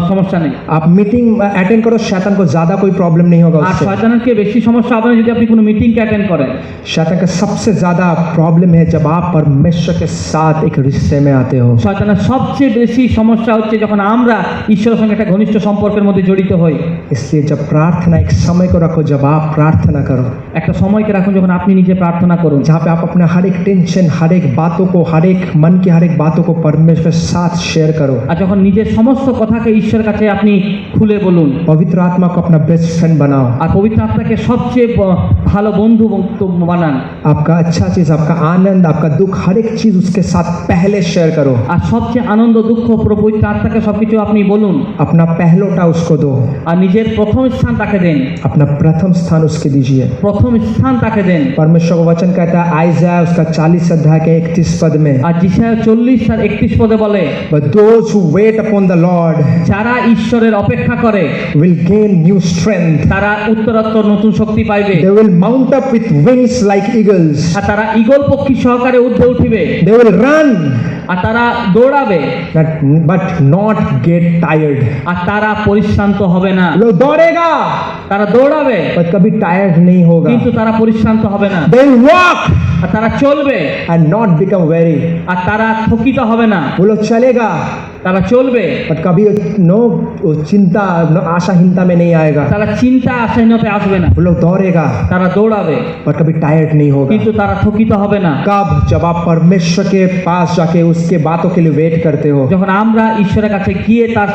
সমস্যা নেই। आप मीटिंग अटेंड करो, शैतान को ज्यादा कोई प्रॉब्लम नहीं होगा আর उससे। শয়তানের কে বেশি সমস্যা হবে না যদি আপনি কোনো মিটিংকে অ্যাটেন্ড করেন। शैतान का सबसे ज्यादा प्रॉब्लम है जब आप परमेश्वर के साथ एक रिश्ते में आते हो। শয়তানের সবচেয়ে বেশি সমস্যা হচ্ছে যখন আমরা ঈশ্বরের সঙ্গে একটা ঘনিষ্ঠ সম্পর্কের মধ্যে জড়িত হই। इसलिए जब प्रार्थना, एक समय को रखो जब आप प्रार्थना करो, একটা সময়কে রাখুন যখন আপনি নিজে প্রার্থনা করুন, जहाँ पे आप अपने हर एक टेंशन, हर एक बातों को, हर एक मन की हर एक बातों को परमेश्वर के साथ शेयर करो। আর যখন নিজের সমস্ত কথাকে ঈশ্বরের কাছে আপনি খুলে বলুন, पवित्र आत्मा को अपना बेस्ट फ्रेंड बनाओ। আর পবিত্র আত্মাকে সবচেয়ে ভালো বন্ধু বানান। आपका अच्छा चीज, आपका आनंद, आपका दुख, हर एक चीज उसके साथ पहले शेयर करो। আর সবচেয়ে আনন্দ দুঃখ পবিত্র আত্মাকে সবকিছু আপনি বলুন, अपना पहलोटा उसको दो, আর নিজের প্রথম স্থান তাকে দেন, अपना प्रथम स्थान उसके दीजिए। প্রথম স্থান তাকে দেন। परमेश्वर का वचन कहता है आइज़ाया उसका 40 अध्याय के 31 पद में, আর যিশায়া 40:31 পদে বলে, but those who wait upon the Lord যারা ঈশ্বরের অপেক্ষা করে will gain new strength. তারা উত্তরোত্তর নতুন শক্তি পাইবে, They will mount up with wings like eagles. আর তারা ঈগল পক্ষী সহকারে ঊর্ধ্বে উঠিবে, They will run আর তারা দৌড়াবে, but not get tired. আর তারা পরিশ্রান্ত হবে না। वो दौड़ेगा তারা দৌড়াবে पर कभी टायर्ड नहीं होगा। কিন্তু তারা পরিশ্রান্ত হবে না। They will walk আর তারা চলবে and not become weary. আর তারা থকিত হবে না। वो लोग चलेगा তারা চলবে, but कभी नो चिंता, नो आशाहीनता में नहीं आएगा। তারা চিন্তা আশাহীনতায় আসবে না। वो लोग दौड़ेगा তারা দৌড়াবে पर कभी टायर्ड नहीं होगा। কিন্তু তারা থকিত হবে না। कब? जब आप परमेश्वर के पास जाके उसके बातों के लिए वेट करते हो, যখন আমরা ঈশ্বরের কাছে গিয়ে তার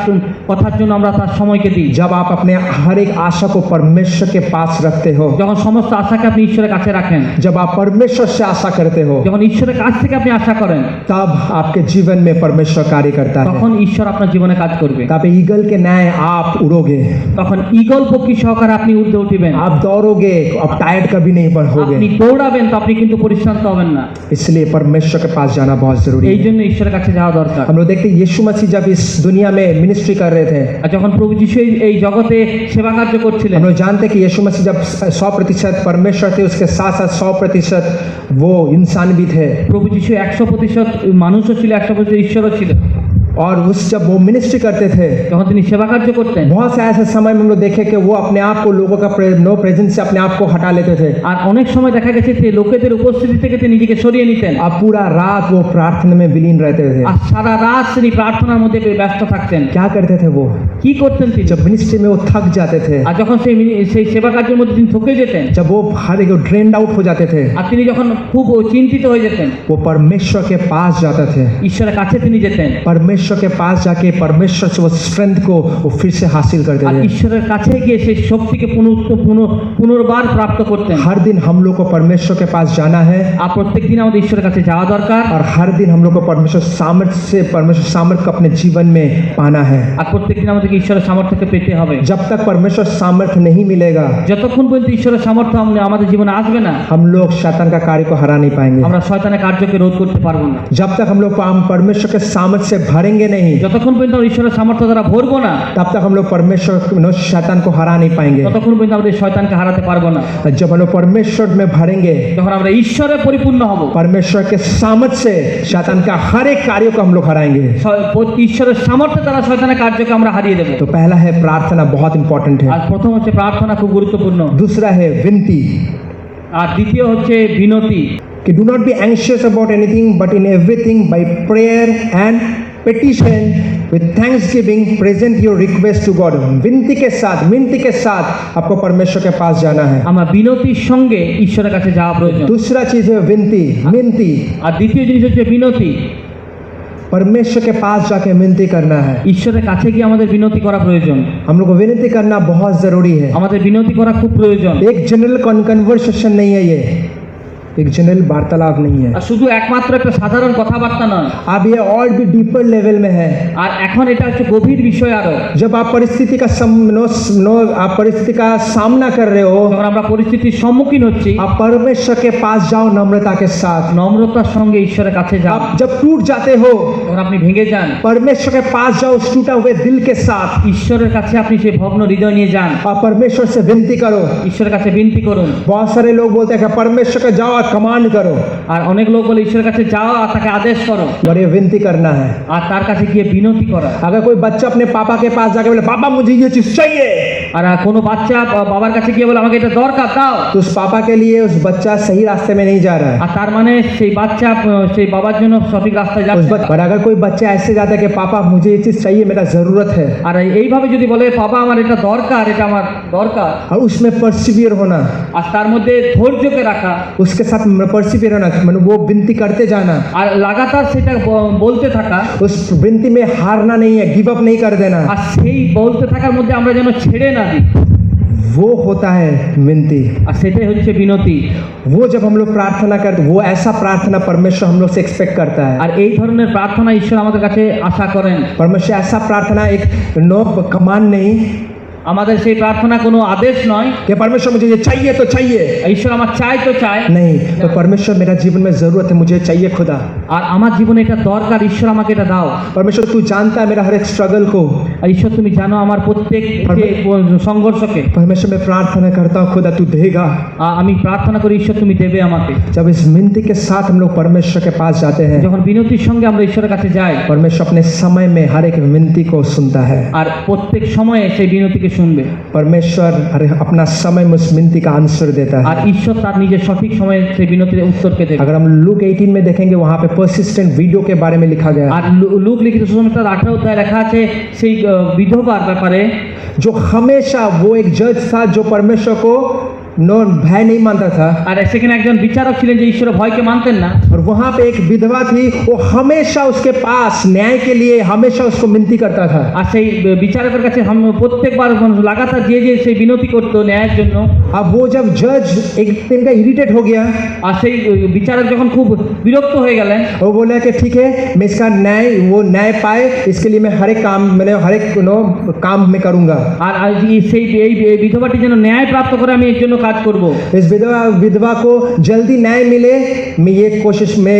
কথার জন্য আমরা তার সময়কে দিই, जब आप अपने हर एक आशा को परमेश्वर के पास रखते हो, যখন সমস্ত আশাকে আপনি ঈশ্বরের কাছে রাখেন, जब आप परमेश्वर से आशा करते हो, যখন ঈশ্বরের কাছ থেকে আপনি আশা করেন, तब आपके जीवन में परमेश्वर कार्य करता है। তখন ঈশ্বর আপনার জীবনে কাজ করবে। तब ईगल के न्याय आप उड़ोगे, তখন ঈগল পক্ষী সহকারে আপনি ঊর্ধ্বে উঠিবেন, आप दौड़ोगे, आप टायर्ड कभी नहीं আপনি होगे। দৌড়াবেন তো আপনি কিন্তু পরিশ্রান্ত হবেন না। इसलिए परमेश्वर के पास जाना बहुत जरूरी এই है। জন্য ঈশ্বরের কাছে যাওয়া দরকার। हम लोग देखते हैं यीशु मसीह जब इस दुनिया में मिनिस्ट्री कर रहे थे, আর যখন প্রভু যিশু এই জগতে সেবা কার্য করছিলেন, हम लोग जानते हैं कि यीशु मसीह जब 100% परमेश्वर थे, उसके साथ साथ 100% वो इंसान भी थे। প্রভু যিশু 100% মানুষও ছিল, 100% ঈশ্বরও ছিল। और उस जब वो मिनिस्ट्री करते थे, যখন তিনি সেবা কার্য করতেন, बहुत से ऐसे समय में हम लोग देखे कि वो अपने आप को लोगों का नो प्रेजेंस से अपने आप को हटा लेते थे। আর অনেক সময় দেখা গেছে যে লোকেদের উপস্থিতি থেকে তিনি নিজেকে সরিয়ে নিতেন, अब पूरा रात वो प्रार्थना में विलीन रहते थे। আর सारा रात তিনি প্রার্থনার মধ্যে ব্যস্ত থাকতেন। क्या करते थे वो? কি করতেন তিনি? जब मिनिस्ट्री में वो थक जाते थे, আর যখন সেই সেবা কার্যের মধ্যে তিনি থকে যেতেন, जब वो हर एक ड्रेन्ड आउट हो जाते थे, আর তিনি যখন খুব চিন্তিত হয়ে যেতেন, वो परमेश्वर के पास जाते थे। ঈশ্বরের কাছে তিনি যেতেন, परमेश्वर के पास जाके परमेश्वर से वो स्ट्रेंथ को वो फिर से हासिल करते আর थे। ঈশ্বরের কাছে গিয়ে সেই শক্তিকে পুনর্বার প্রাপ্ত করতেন। हर दिन हम लोग को परमेश्वर के पास जाना है, আর প্রত্যেক দিন আমাদের ঈশ্বরের কাছে যাওয়া দরকার, और हर दिन हम लोग को परमेश्वर सामर्थ्य को अपने जीवन में पाना है। আর প্রত্যেক দিন আমাদেরকে ঈশ্বরের সামর্থ্যকে পেতে হবে। जब तक परमेश्वर सामर्थ्य नहीं मिलेगा, যতক্ষণ পর্যন্ত ঈশ্বরের সামর্থ্য আমাদের জীবনে আসবে না, हम लोग शैतान का कार्य को हरा नहीं पाएंगे। আমরা শয়তানের কার্যকে রোধ করতে পারবো না। जब तक हम लोग परमेश्वर के सामर्थ्य से भरेंगे नहीं, যতক্ষণ পর্যন্ত আমরা ঈশ্বরের সামর্থ্য দ্বারা ভরবো না, तब तक हम लोग परमेश्वर शैतान को हरा नहीं पाएंगे। ততক্ষণ পর্যন্ত আমাদের শয়তানকে হারাতে পারবো না। जब हम लोग परमेश्वर में भरेंगे, যখন আমরা ঈশ্বরে পরিপূর্ণ হব, परमेश्वर के सामर्थ्य से शैतान का हर एक कार्य को हम लोग हराएंगे। ঈশ্বরের সামর্থ্য দ্বারা শয়তানের কার্যকে আমরা হারিয়ে দেবো। तो पहला है प्रार्थना, बहुत इंपॉर्टेंट আর है। প্রথম হচ্ছে প্রার্থনা, খুব গুরুত্বপূর্ণ। दूसरा है विनती, আর দ্বিতীয় হচ্ছে বিনতি। कि do not be anxious about anything but in everything by prayer and petition with thanksgiving present your request to God। विनती के साथ आपको परमेश्वर के पास जाना है। আমার বিনতির সঙ্গে ঈশ্বরের কাছে যাওয়া প্রয়োজন। दूसरा चीज है विनती, আর দ্বিতীয় জিনিস হচ্ছে বিনতি। परमेश्वर के पास जाके विनती करना है। ঈশ্বরের কাছে গিয়ে আমাদের বিনতি করা প্রয়োজন। हम लोग को विनती करना बहुत जरूरी है। আমাদের বিনতি করা খুব প্রয়োজন। एक जनरल कन्वर्सेशन नहीं है, ये एक जनरल वार्तालाप नहीं है। আর শুধু একমাত্র একটা সাধারণ কথাবার্তা নয়, अब ये और भी डीपर लेवल में है। আর এখন এটা হচ্ছে গভীর বিষয়। আরো जब आप परिस्थिति का सामना कर रहे हो, যখন আমরা পরিস্থিতির সম্মুখীন হচ্ছি, आप परमेश्वर के पास जाओ नम्रता के साथ। নম্রতার সঙ্গে ঈশ্বরের কাছে যাও। आप जब टूट जाते हो, যখন আপনি ভেঙে যান, परमेश्वर के पास जाओ उस टूटा हुए दिल के साथ, ঈশ্বরের কাছে আপনি সেই ভগ্ন হৃদয় নিয়ে যান। और परमेश्वर से विनती करो। ঈশ্বরের কাছে বিনতি করুন। बहुत सारे लोग बोलते हैं कि परमेश्वर के जाओ कमांड करो আর অনেক লোক বলে ঈশ্বরের কাছে যাও আর তাকে আদেশ করো, और ये विनती करना है। আর তার কাছে গিয়ে বিনতি করা। अगर कोई बच्चा अपने पापा के पास जाके बोले पापा मुझे ये चीज चाहिए, আর কোনো বাচ্চা বাবার কাছে গিয়ে বলে আমাকে এটা দরকার দাও, तो उस पापा के लिए उस बच्चा सही रास्ते में नहीं जा रहा है। আর তার মানে সেই বাচ্চা সেই বাবার জন্য সঠিক রাস্তায় যাচ্ছে না। और अगर कोई बच्चा ऐसे जाता है कि पापा मुझे ये चीज चाहिए, मेरा जरूरत है, আর এইভাবে যদি বলে বাবা আমার এটা দরকার, এটা আমার দরকার, और उसमें परसिवियर होना, আর তার মধ্যে ধৈর্যকে রাখা, उसके साथ परसिवियर होना, मतलब वो विनती करते जाना, আর लागातार সেটা বলতে থাকা, उस विनती में हारना नहीं है, गिव अप नहीं कर देना, আর সেই বলতে থাকার মধ্যে আমরা যেন ছেড়ে না দিই, वो होता है विनती। আর সেটাই হচ্ছে বিনতি। वो जब हम लोग प्रार्थना करते, वो ऐसा प्रार्थना परमेश्वर हम लोग से एक्सपेक्ट करता है। আর এই ধরনের প্রার্থনা ঈশ্বর আমাদের কাছে আশা করেন। परमेश्वर ऐसा प्रार्थना एक नो कमांड नहीं আমাদের সেই প্রার্থনা কোনো আদেশ নয় कि परमेश्वर मुझे ये चाहिए तो चाहिए, ঈশ্বর আমার চাই তো চাই, नहीं, तो परमेश्वर मेरा जीवन में जरूरत है, मुझे चाहिए खुदा। আর আমার জীবনে এটা দরকার, ঈশ্বর আমাকে এটা দাও। परमेश्वर तू जानता है मेरा हर एक स्ट्रगल को, আর ঈশ্বর তুমি জানো আমার প্রত্যেক যে সংঘর্ষকে। परमेश्वर मैं प्रार्थना करता हूँ खुदा तू देगा। আমি প্রার্থনা করি ঈশ্বর তুমি দেবে আমাকে। जब इस विनती के साथ हम लोग परमेश्वर के पास जाते हैं, যখন বিনতির সঙ্গে আমরা ঈশ্বরের কাছে যাই, परमेश्वर अपने समय में हर एक विनती को सुनता है। আর প্রত্যেক সময়ে সেই বিনতিকে শুনবে, परमेश्वर हर अपना समय में उस विनती का आंसर देता আর है। ঈশ্বর তার নিজের সঠিক সময়ে সেই বিনতির উত্তরকে দেবে। अगर हम लूक 18 में देखेंगे, वहाँ पे परसिस्टेंट विडो के बारे में लिखा गया আর है, লুক লিখিত সুসমাচার 18 অধ্যায় লেখা আছে সেই বিধবার ব্যাপারে, जो हमेशा वो एक जज था जो परमेश्वर को नो भय नहीं मानता था, আর সেখানে একজন বিচারক ছিলেন যে ঈশ্বরের ভয়কে মানতেন না, और वहाँ पे एक विधवा थी, वो हमेशा उसके पास न्याय के लिए हमेशा उसको विनती करता था। আর সেই বিচারকের কাছে প্রত্যেকবার লাগাতার যে সেই বিনতি করতো ন্যায়ের জন্য। अब वो जब जज एक दिन का इरिटेट हो गया, আর সেই বিচারক যখন খুব বিরক্ত হয়ে গেলেন, वो बोला कि ठीक है मैं इसका न्याय, वो न्याय पाए इसके लिए मैं हर एक काम, मैंने हर एक काम मैं करूँगा। আর সেই এই বিধবাটি যেন ন্যায় প্রাপ্ত করে আমি এর জন্য কাজ করব। इस विधवा को जल्दी न्याय मिले, मैं ये कोशिश में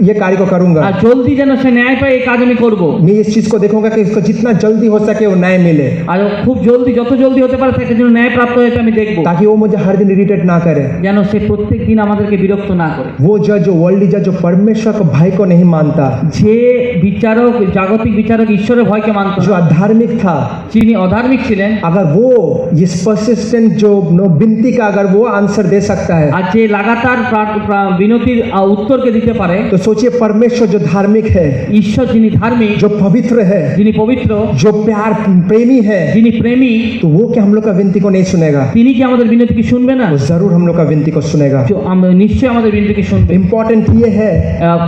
ये कार्य को करूँगा, আর জলদি যেন সে ন্যায় পায় এই কাজ আমি করব। मैं इस चीज़ को देखूंगा कि इसको जितना जल्दी हो सके वो न्याय मिले, আর খুব জলদি, যত জলদি হতে পারে তাকে যেন ন্যায় প্রাপ্ত হয়েছে আমি দেখব, ताकि वो मुझे हर दिन इरिटेट ना करे। যেন সে প্রত্যেক দিন আমাদেরকে বিরক্ত না করে। वो जज, जो वर्ल्डली जज, जो परमेश्वर को भाई को नहीं मानता, যে বিচারক, জাগতিক বিচারক ঈশ্বরের ভয়কে মানত जो না, अधार्मिक था, যিনি অধার্মিক ছিলেন, अगर वो इस परसिस्टेंट जो विनती का अगर वो आंसर दे सकता है, আর যে লাগাতার বিনতির উত্তরকে দিতে পারে, तो सोचिए परमेश्वर जो धार्मिक है, ঈশ্বর যিনি ধার্মিক, जो पवित्र है, যিনি পবিত্র, जो प्यार प्रेमी है, যিনি প্রেমী, तो वो क्या हम लोग का विनती को नहीं सुनेगा? তিনি কি আমাদের বিনতি কি শুনবে না? वो जरूर हम लोग का विनती को सुनेगा। নিশ্চয়ই আমাদের বিনতি কি শুনবে। इम्पोर्टेंट ये है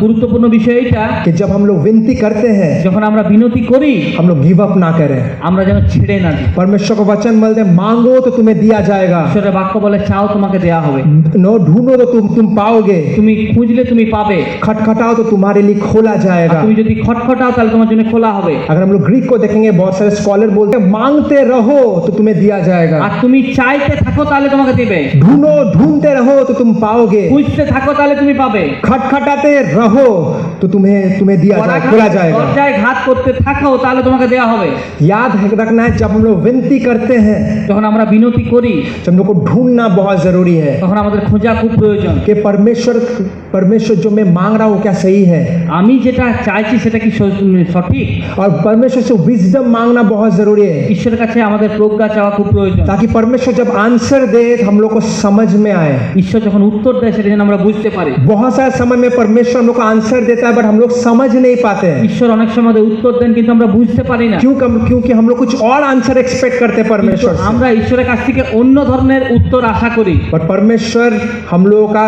গুরুত্বপূর্ণ বিষয় এটা, कि जब हम लोग विनती करते हैं, যখন আমরা বিনতি করি हम लोग गिव अप ना करें। আমরা যেন ছেড়ে না দিই। परमेश्वर को वचन बोलते हैं, मांगो तो तुम्हें दिया जाएगा, ঈশ্বরের বাক্য বলে চাও তোমাকে দেয়া হবে, नो ढूंढो तो तुम पाओगे, তুমি খুঁজলে তুমি পাবে, खटखटाओ तो तुम्हारे लिए खोला আর जाएगा। তুমি যদি खटखटाओ তাহলে তোমার জন্য খোলা হবে। अगर हम लोग ग्रीक को देखेंगे, बहुत सारे स्कॉलर बोलते हैं मांगते रहो तो तुम्हें दिया जाएगा, আর তুমি চাইতে থাকো তাহলে তোমাকে দিবে, ढूंढते रहो तो तुम पाओगे, খুঁজতে থাকো তাহলে তুমি পাবে, खटखटाते रहो तो तुम्हें दिया जाएगा, खोला जाएगा। দরজায় ঘাত করতে থাকো তাহলে তোমাকে দেয়া হবে। याद रखना है, जब हम लोग विनती करते हैं, যখন আমরা বিনতি করি जब हम लोग को ढूंढना बहुत जरूरी है তখন আমাদের খোঁজা খুব প্রয়োজন, कि परमेश्वर जो मैं मांग रहा हूँ क्या सही है, আমি যেটা চাইছি সেটা কি সঠিক। और परमेश्वर से विजडम मांगना बहुत जरूरी है, ঈশ্বরের কাছে আমাদের প্রজ্ঞা চাওয়া খুব প্রয়োজন, ताकि परमेश्वर जब आंसर दे तो हम लोग को समझ में आए। ঈশ্বর যখন উত্তর देয় সেটা যেন আমরা বুঝতে পারি। बहुत सारे समय में परमेश्वर हम लोग को आंसर देता है, बट हम लोग समझ नहीं पाते हैं। ঈশ্বর অনেক সময় উত্তর দেন কিন্তু আমরা বুঝতে পারি না, क्योंकि हम लोग कुछ और आंसर एक्सपेक्ट करते हैं परमेश्वर से, আমরা ঈশ্বরের কাছ থেকে অন্য ধরনের উত্তর আশা করি। बट परमेश्वर हम लोगों का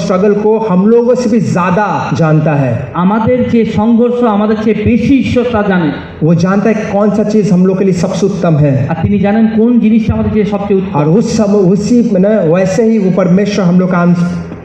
स्ट्रगल को हम लोगों से भी ज्यादा जानता है। আমাদের যে সংঘর্ষ আমাদের চেয়ে বেশি ঈশ্বর তা জানেন, वो जानता है कौन सा चीज हम लोग के लिए सबसे उत्तम है, আর তিনি জানেন कोन জিনিসটা আমাদের চেয়ে সবচেয়ে উত্তম। और उसी वैसे ही वो परमेश्वर हम लोग का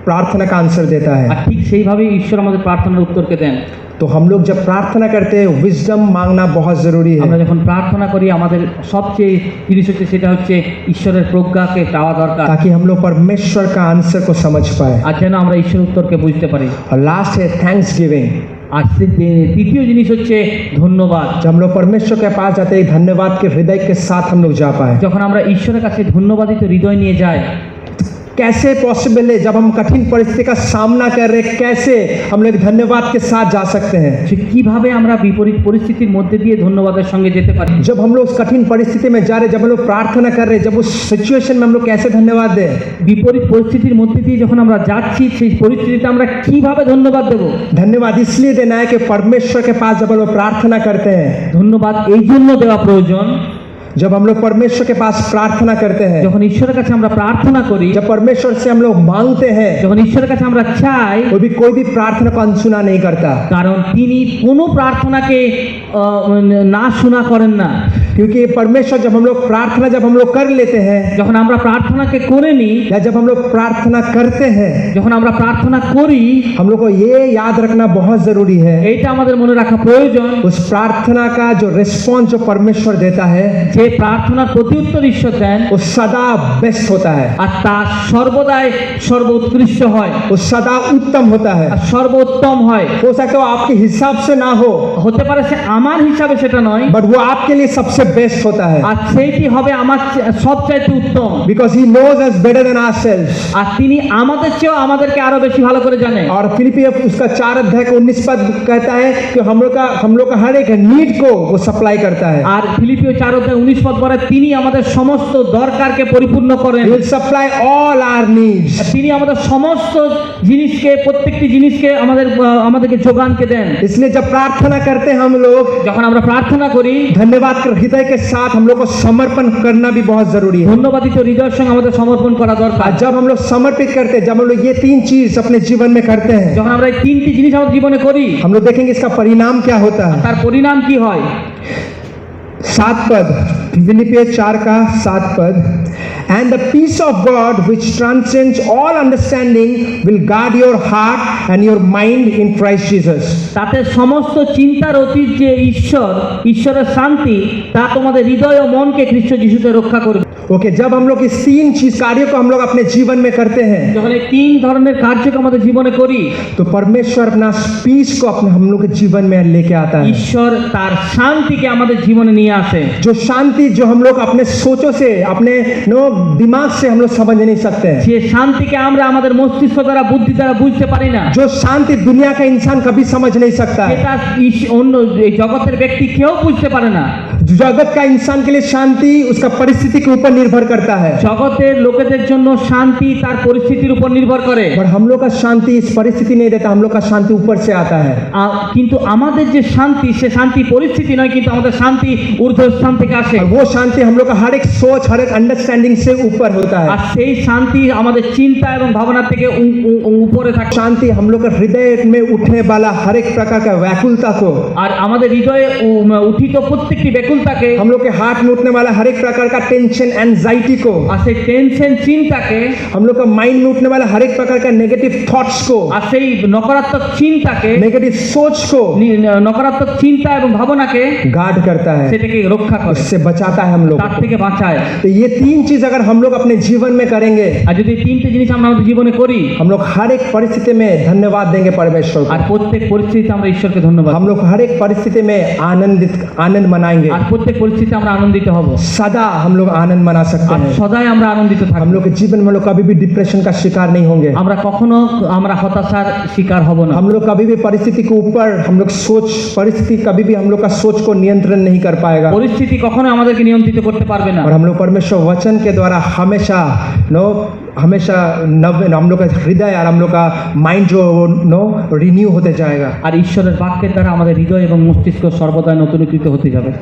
प्रार्थना का आंसर देता है। আর ঠিক সেইভাবেই ঈশ্বর আমাদের প্রার্থনার উত্তরকে দেন। तो हम लोग जब प्रार्थना करते हैं, विजडम मांगना बहुत जरूरी আমরা है, যখন প্রার্থনা করি আমাদের সবচেয়ে জিনিস হচ্ছে সেটা হচ্ছে ঈশ্বরের প্রজ্ঞাকে চাওয়া দরকার, ताकि हम लोग परमेश्वर का आंसर को समझ पाए। আর যেন আমরা ঈশ্বরের উত্তরকে বুঝতে পারি। और लास्ट है थैंक्स गिविंग। আর তৃতীয় জিনিস হচ্ছে ধন্যবাদ। जब हम लोग परमेश्वर के पास जाते हैं, धन्यवाद के हृदय के साथ हम लोग जा पाए। যখন আমরা ঈশ্বরের কাছে ধন্যবাদিত হৃদয় নিয়ে যাই, कैसे पॉसिबल है जब हम कठिन परिस्थिति का सामना कर रहे हैं, कैसे हम लोग धन्यवाद के साथ जा सकते हैं। যে কিভাবে আমরা বিপরীত পরিস্থিতির মধ্যে দিয়ে ধন্যবাদের সঙ্গে যেতে পারি। जब हम लोग उस कठिन परिस्थिति में जा रहे हैं, जब हम लोग प्रार्थना कर रहे हैं, जब उस सिचुएशन में हम लोग कैसे धन्यवाद दें। বিপরীত পরিস্থিতির মধ্যে দিয়ে যখন আমরা যাচ্ছি সেই পরিস্থিতিতে আমরা কিভাবে ধন্যবাদ দেব। धन्यवाद इसलिए देना है कि परमेश्वर के पास जब हम लोग प्रार्थना करते हैं, ধন্যবাদ এই জন্য দেওয়া প্রয়োজন, जब हम लोग परमेश्वर के पास प्रार्थना करते हैं, যখন ঈশ্বরের কাছে আমরা প্রার্থনা করি, जब परमेश्वर से हम लोग मांगते हैं, যখন ঈশ্বরের কাছে আমরা চাই, कोई भी प्रार्थना को अनसुना नहीं करता, কারণ তিনি কোনো প্রার্থনাকে না শোনা করেন না। क्योंकि परमेश्वर जब हम लोग प्रार्थना जब हम लोग कर लेते हैं, যখন আমরা প্রার্থনাকে করে নিই, या जब हम लोग प्रार्थना करते हैं, যখন আমরা প্রার্থনা করি, हम लोग को ये याद रखना बहुत जरूरी है, এইটা আমাদের মনে রাখা প্রয়োজন, उस प्रार्थना का जो रिस्पॉन्स जो परमेश्वर देता है যে প্রার্থনার প্রত্যুত্তর ঈশ্বর দেন वो सदा बेस्ट होता है, আর তা সর্বদাই সর্বোৎকৃষ্ট হয়, वो सदा उत्तम होता है। আর সর্বোত্তম হয়। हो सकता है वो आपके हिसाब से ना हो, হতে পারে সে আমার হিসাবে সেটা নয়, बट वो आपके लिए सबसे बेस्ट होता है, আর সেইটি হবে আমার সবচাইতে উত্তম, because he knows us better than ourselves। আর তিনি আমাদের চেয়েও আমাদেরকে আরো বেশি ভালো করে জানেন। और फिलिपियों उसका 4 अध्याय का 19 पद कहता है कि हम लोग का हर एक नीड को वो सप्लाई करता है। আর ফিলিপিও 4:19 পদ বলে তিনি আমাদের সমস্ত দরকারকে পরিপূর্ণ করেন, He will supply all our needs। আর তিনি আমাদের সমস্ত জিনিসকে প্রত্যেকটি জিনিসকে আমাদেরকে যোগানকে দেন। इसलिए जब प्रार्थना करते हैं हम लोग যখন আমরা প্রার্থনা করি धन्यवाद के हृदय के साथ हम लोग को समर्पण करना भी बहुत जरूरी है। ধন্যবাদিত হৃদয়ের সঙ্গে আমাদের সমর্পণ করা দরকার। और जब हम लोग समर्पित करते हैं, जब हम लोग ये 3 चीज अपने जीवन में करते हैं, যখন আমরা এই তিনটি জিনিস আমাদের জীবনে করি, हम लोग देखेंगे इसका परिणाम क्या होता है। তার পরিণাম কি হয়। 7 पद, फिलिपियों 4 का 7 पद, and the peace of God which transcends all understanding will guard your heart and your mind in Christ Jesus। তাতে সমস্ত চিন্তার অতীত যে ঈশ্বরের শান্তি তা তোমাদের হৃদয় ও মনকে খ্রিস্ট যিশুতে রক্ষা করবে। ओके, जब हम लोग इस 3 चीज कार्यों को हम लोग अपने जीवन में करते हैं, যখন এই তিন ধরনের কার্যকে আমাদের জীবনে করি, तो परमेश्वर अपना पीस को अपने हम लोग के जीवन में लेके आता है। ঈশ্বর তার শান্তিকে আমাদের জীবনে নিয়ে আসে। जो शांति जो हम लोग अपने सोचों से, अपने दिमाग से हम लोग समझ नहीं सकते हैं, যে শান্তিকে আমরা আমাদের মস্তিষ্ক দ্বারা বুদ্ধি দ্বারা বুঝতে পারি না, जो शांति दुनिया का इंसान कभी समझ नहीं सकता है। যেটা অন্য এই জগতের ব্যক্তি কেউ বুঝতে পারে না। जगत का इंसान के लिए शांति उसका परिस्थिति के ऊपर निर्भर करता है, জগতের লোকেদের জন্য শান্তি তার পরিস্থিতির উপর নির্ভর করে, पर हम लोग का शांति इस परिस्थिति नहीं देता, हम लोग का शांति ऊपर से आता है। কিন্তু আমাদের যে শান্তি সে শান্তি পরিস্থিতি নয়, কিন্তু আমাদের শান্তি ঊর্ধ্বস্থান থেকে আসে। और वो शांति हम लोग का हर एक सोच, हर एक अंडरस्टैंडिंग से ऊपर होता है। আর সেই শান্তি আমাদের চিন্তা এবং ভাবনা থেকে উপরে থাকে। शांति हम लोग का हृदय में उठने वाला हर एक प्रकार का व्याकुलता को, আর আমাদের हृदয়ে উঠিত প্রত্যেকটি ব্যাকুলতাকে, हम लोग के हार्ट में उठने वाला हर एक प्रकार का टेंशन, एंजाइटी को, আর সেই টেনশন চিন্তাকে, हम लोग का माइंड में उठने वाला हर एक प्रकार का नेगेटिव थॉट्स को, আর সেই নকারাত্মক চিন্তাকে, नेगेटिव सोच को নকারাত্মক চিন্তা এবং ভাবনাকে गार्ड करता है, সেটাকে রক্ষা করে, उससे बचाता है हम लोग। তার থেকে বাঁচায়। तो ये 3 चीज अगर हम लोग अपने जीवन में करेंगे, আর যদি এই তিনটে জিনিস আমরা আমাদের জীবনে করি, हम लोग हर एक परिस्थिति में धन्यवाद देंगे परमेश्वर আর को। প্রত্যেক পরিস্থিতিতে আমরা ঈশ্বরকে ধন্যবাদ, हम लोग हर एक परिस्थिति में आनंद मनाएंगे, আর প্রত্যেক পরিস্থিতিতে আমরা আনন্দিত হব, सदा हम लोग आनंद मना सकते আর हैं। সদাই আমরা আনন্দিত हम থাকব। लोग के जीवन में हम लोग कभी भी डिप्रेशन का शिकार नहीं होंगे, আমরা কখনো আমরা হতাশার শিকার হব না। हम लोग कभी भी परिस्थिति के ऊपर हम लोग परिस्थिति कभी भी हम लोग का सोच को नियंत्रण नहीं कर पाएगा, পরিস্থিতি কখনো আমাদেরকে নিয়ন্ত্রিত করতে পারবে না। और हम लोग परमेश्वर वचन के द्वारा हमेशा हम लोग का हृदय और हम लोग का माइंड जो रिन्यू होते जाएगा, আর ঈশ্বরের বাক্যের দ্বারা আমাদের হৃদয় এবং মস্তিষ্ক সর্বদা নতুনীকৃত হতে যাবে।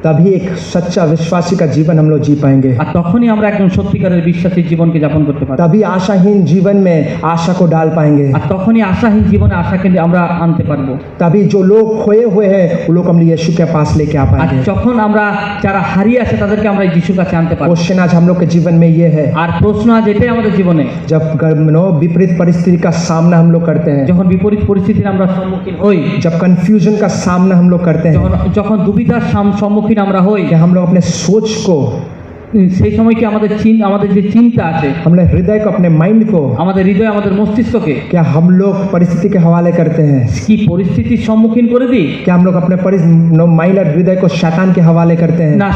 तभी एक सच्चा विश्वासी का जीवन हम लोग जी पाएंगे, আর তখনই আমরা একজন সত্যিকারের বিশ্বাসী জীবনকে যাপন করতে পারব। तभी आशाहीन जीवन में आशा को डाल पाएंगे, আর তখনই আশাহীন জীবনে আশাকে আমরা আনতে পারবো। तभी जो लोग खोए हुए हैं वो लोग हम यीशु के पास लेके आ আর पाएंगे। যখন আমরা যারা হারিয়ে আছে তাদেরকে আমরা যিশুর কাছে আনতে পারবো। क्वेश्चन आज हम लोग के जीवन में ये है, আর প্রশ্ন আজ এটাই আমাদের জীবনে, जब विपरीत परिस्थिति का सामना हम लोग करते हैं, যখন বিপরীত পরিস্থিতির আমরা সম্মুখীন হই, जब कंफ्यूजन का सामना हम लोग करते हैं, যখন দুবিধার সম্মুখীন আমরা হই, कि हम लोग अपने सोच को সেই সময় কি আমাদের যে চিন্তা আছে, हमने हृदय को, अपने माइंड को আমাদের হৃদয়, আমাদের মস্তিষ্ককে क्या हम लोग परिस्थिति के हवाले करते हैं? কি পরিস্থিতির সম্মুখীন করে দিই? क्या हम लोग अपने माइंड और हृदय को शैतान के हवाले करते हैं? না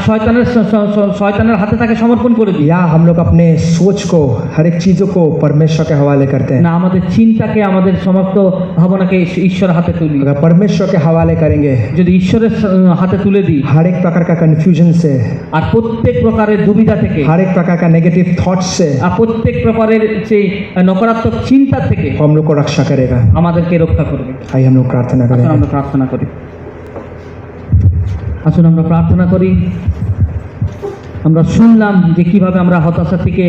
শয়তানের হাতে তাকে সমর্পণ করে দিই? या हम लोग अपने सोच को, हर एक चीजों को परमेश्वर के हवाले करते हैं? না আমাদের চিন্তাকে, আমাদের সমস্ত ভাবনাকে ঈশ্বরের হাতে তুলি? अगर परमेश्वर के हवाले करेंगे, যদি ঈশ্বরের হাতে তুলে দিই, हर एक प्रकार का कंफ्यूजन से, আর प्रत्येक প্রকারের দুবিধা থেকে, हर एक प्रकार का नेगेटिव थॉट्स से আর প্রত্যেক প্রকারের সেই নকারাত্মক চিন্তা থেকে वो हम लोग को रक्षा करेगा। আমাদেরকে রক্ষা করবে। आइए हम लोग प्रार्थना আসুন करें। আমরা প্রার্থনা করি। আসুন আমরা প্রার্থনা করি। আমরা শুনলাম যে কিভাবে আমরা হতাশা থেকে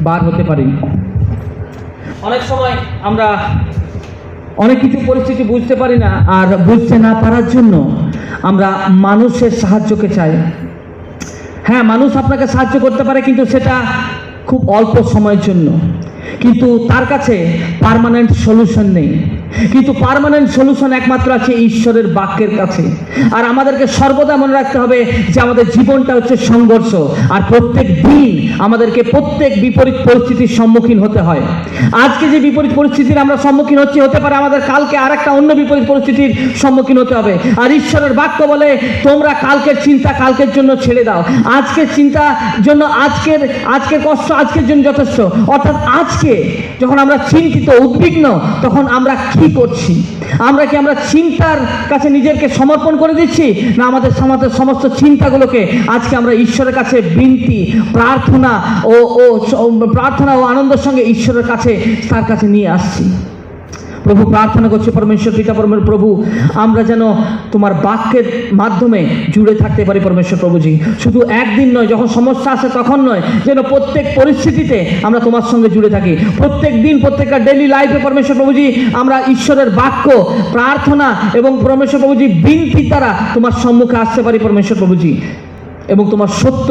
বার হতে পারি। অনেক সময় আমরা অনেক কিছু পরিস্থিতি বুঝতে পারি না, আর বুঝতে না পারার জন্য আমরা মানুষের সাহায্যকে চাই। হ্যাঁ, মানুষ আপনাকে সাহায্য করতে পারে, কিন্তু সেটা খুব অল্প সময়ের জন্য, কিন্তু তার কাছে পার্মানেন্ট সলিউশন নেই। কিন্তু পার্মানেন্ট সলিউশন একমাত্র আছে ঈশ্বরের বাক্যের কাছে। আর আমাদেরকে সর্বদা মনে রাখতে হবে যে আমাদের জীবনটা হচ্ছে সংঘর্ষ, আর প্রত্যেক দিন আমাদেরকে প্রত্যেক বিপরীত পরিস্থিতির সম্মুখীন হতে হয়। আজকে যে বিপরীত পরিস্থিতির আমরা সম্মুখীন হচ্ছি, হতে পারে আমাদের কালকে আর একটা অন্য বিপরীত পরিস্থিতির সম্মুখীন হতে হবে। আর ঈশ্বরের বাক্য বলে, তোমরা কালকের চিন্তা কালকের জন্য ছেড়ে দাও, আজকের চিন্তা জন্য আজকের কষ্ট আজকের জন্য যথেষ্ট। অর্থাৎ আজকে যখন আমরা চিন্তিত, উদ্বিগ্ন, তখন আমরা কি করছি? আমরা চিন্তার কাছে নিজেকে সমর্পণ করে দিচ্ছি, না আমাদের সমস্ত চিন্তাগুলোকে আজকে আমরা ঈশ্বরের কাছে বিনতি, প্রার্থনা ও আনন্দের সঙ্গে ঈশ্বরের কাছে, তার কাছে নিয়ে আসছি? প্রভু, প্রার্থনা করছি পরমেশ্বর পিতা, প্রভু, আমরা যেন তোমার বাক্যের মাধ্যমে জুড়ে থাকতে পারি পরমেশ্বর প্রভুজি। শুধু একদিন নয়, যখন সমস্যা আসে তখন নয়, যেন প্রত্যেক পরিস্থিতিতে আমরা তোমার সঙ্গে জুড়ে থাকি। প্রত্যেক দিন, প্রত্যেকটা ডেইলি লাইফে পরমেশ্বর প্রভুজি আমরা ঈশ্বরের বাক্য, প্রার্থনা এবং পরমেশ্বর প্রভুজি বিনতির দ্বারা তোমার সম্মুখে আসতে পারি পরমেশ্বর প্রভুজি, এবং তোমার সত্য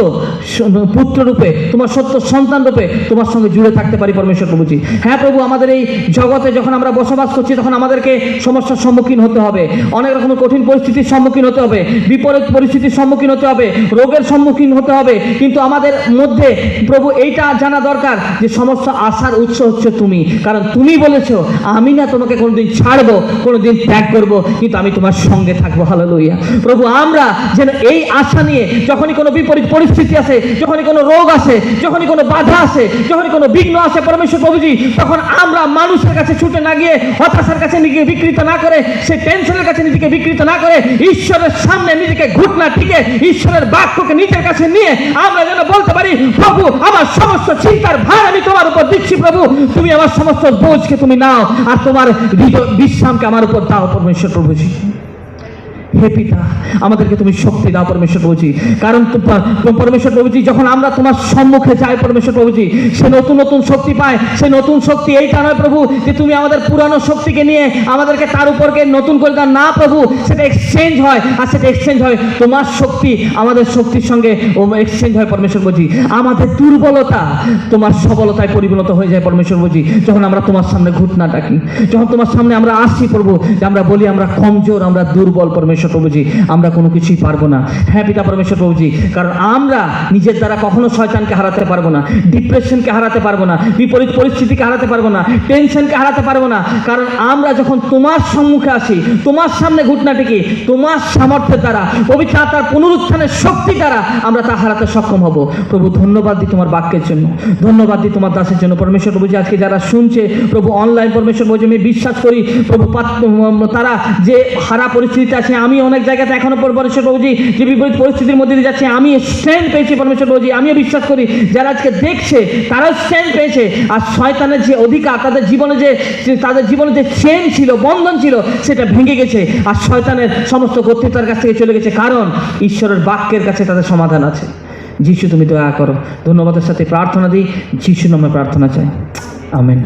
পুত্র রূপে, তোমার সত্য সন্তান রূপে তোমার সঙ্গে জুড়ে থাকতে পারি পরমেশ্বর প্রভুজি। হ্যাঁ প্রভু, আমাদের এই জগতে যখন আমরা বসবাস করছি, তখন আমাদেরকে সমস্যার সম্মুখীন হতে হবে, অনেক রকমের কঠিন পরিস্থিতির সম্মুখীন হতে হবে, বিপরীত পরিস্থিতির সম্মুখীন হতে হবে, রোগের সম্মুখীন হতে হবে। কিন্তু আমাদের মধ্যে প্রভু এইটা জানা দরকার যে সমস্ত আশার উৎস হচ্ছে তুমি, কারণ তুমি বলেছো, আমি না তোমাকে কোনোদিন ছাড়বো, কোনোদিন ত্যাগ করবো, কিন্তু আমি তোমার সঙ্গে থাকবো। হালেলুয়া। প্রভু, আমরা যেন এই আশা নিয়ে যখনই কোনো বিপরীত পরিস্থিতি আসে, যখনই কোনো রোগ আসে, যখনই কোনো বাধা আসে, যখনই কোনো বিঘ্ন আসে পরমেশ্বর প্রভুজি, তখন আমরা মানুষের কাছে ছুটে না গিয়ে, হতাশার কাছে নিজেকে বিকৃত না করে, সে টেনশনের কাছে নিজেকে বিকৃত না করে, ঈশ্বরের সামনে নিজেকে ঘুটনা টিকে ঈশ্বরের বাক্যকে নিজের কাছে নিয়ে আমরা যেন বলতে পারি, প্রভু, আমার সমস্ত চিন্তার ভার আমি তোমার উপর দিচ্ছি। প্রভু, তুমি আমার সমস্ত বোঝকে তুমি নাও, আর তোমার বিশ্রামকে আমার উপর দাও পরমেশ্বর প্রভুজি। হে পিতা, আমাদেরকে তুমি শক্তি দাও পরমেশ্বর প্রভুজি, কারণ পরমেশ্বর প্রভুজি, যখন আমরা তোমার সম্মুখে যাই পরমেশ্বর প্রভুজি, সে নতুন নতুন শক্তি পায়। সে নতুন শক্তি এইটা নয় প্রভু যে তুমি আমাদের পুরানো শক্তিকে নিয়ে আমাদেরকে তার উপরকে নতুন করে দাও, না প্রভু, সেটা এক্সচেঞ্জ হয়, আর সেটা এক্সচেঞ্জ হয় তোমার শক্তি আমাদের শক্তির সঙ্গে এক্সচেঞ্জ হয় পরমেশ্বর প্রভুজি। আমাদের দুর্বলতা তোমার সবলতায় পরিণত হয়ে যায় পরমেশ্বর প্রভুজি, যখন আমরা তোমার সামনে ঘুটনা ডাকি, যখন তোমার সামনে আমরা আসি প্রভু, যে আমরা বলি আমরা কমজোর, আমরা দুর্বল পরমেশ্বর প্রভুজি, আমরা কোনো কিছুই পারবো না। হ্যাঁ পিতা পরমেশ্বর প্রভুজি, কারণ আমরা নিজের দ্বারা কখনো শয়তানকে হারাতে পারবো না, ডিপ্রেশনকে হারাতে পারবো না, বিপরীত পরিস্থিতিকে হারাতে পারবো না, টেনশনকে হারাতে পারবো না, কারণ আমরা যখন তোমার সম্মুখে আসি, তোমার সামনে ঘুটনা টেকি, তোমার সামর্থ্যের দ্বারা, পবিত্র আত্মার পুনরুত্থানের শক্তি দ্বারা আমরা তা হারাতে সক্ষম হব। প্রভু, ধন্যবাদ দিই তোমার বাক্যের জন্য, ধন্যবাদ দিই তোমার দাসের জন্য পরমেশ্বর প্রভুজি। আজকে যারা শুনছে প্রভু অনলাইন পরমেশ্বর প্রভুজি, আমি বিশ্বাস করি প্রভু তারা যে হারা পরিস্থিতিতে আছে, আমি অনেক জায়গাতে এখনো পরমেশ্বর প্রভুজি যে বিপরীত পরিস্থিতির মধ্যে দিয়ে যাচ্ছে, আমি স্ট্রেংথ পেয়েছি পরমেশ্বর প্রভুজি। আমিও বিশ্বাস করি যারা আজকে দেখছে তারাও স্ট্রেংথ পেয়েছে, আর শয়তানের যে অধিকার তাদের জীবনে যে চেন ছিল, বন্ধন ছিল, সেটা ভেঙে গেছে, আর শয়তানের সমস্ত কর্তৃত্বের কাছ থেকে চলে গেছে, কারণ ঈশ্বরের বাক্যের কাছে তাদের সমাধান আছে। যিশু, তুমি দয়া করো। ধন্যবাদের সাথে প্রার্থনা দিই, যিশু নামে প্রার্থনা চাই, আমেন।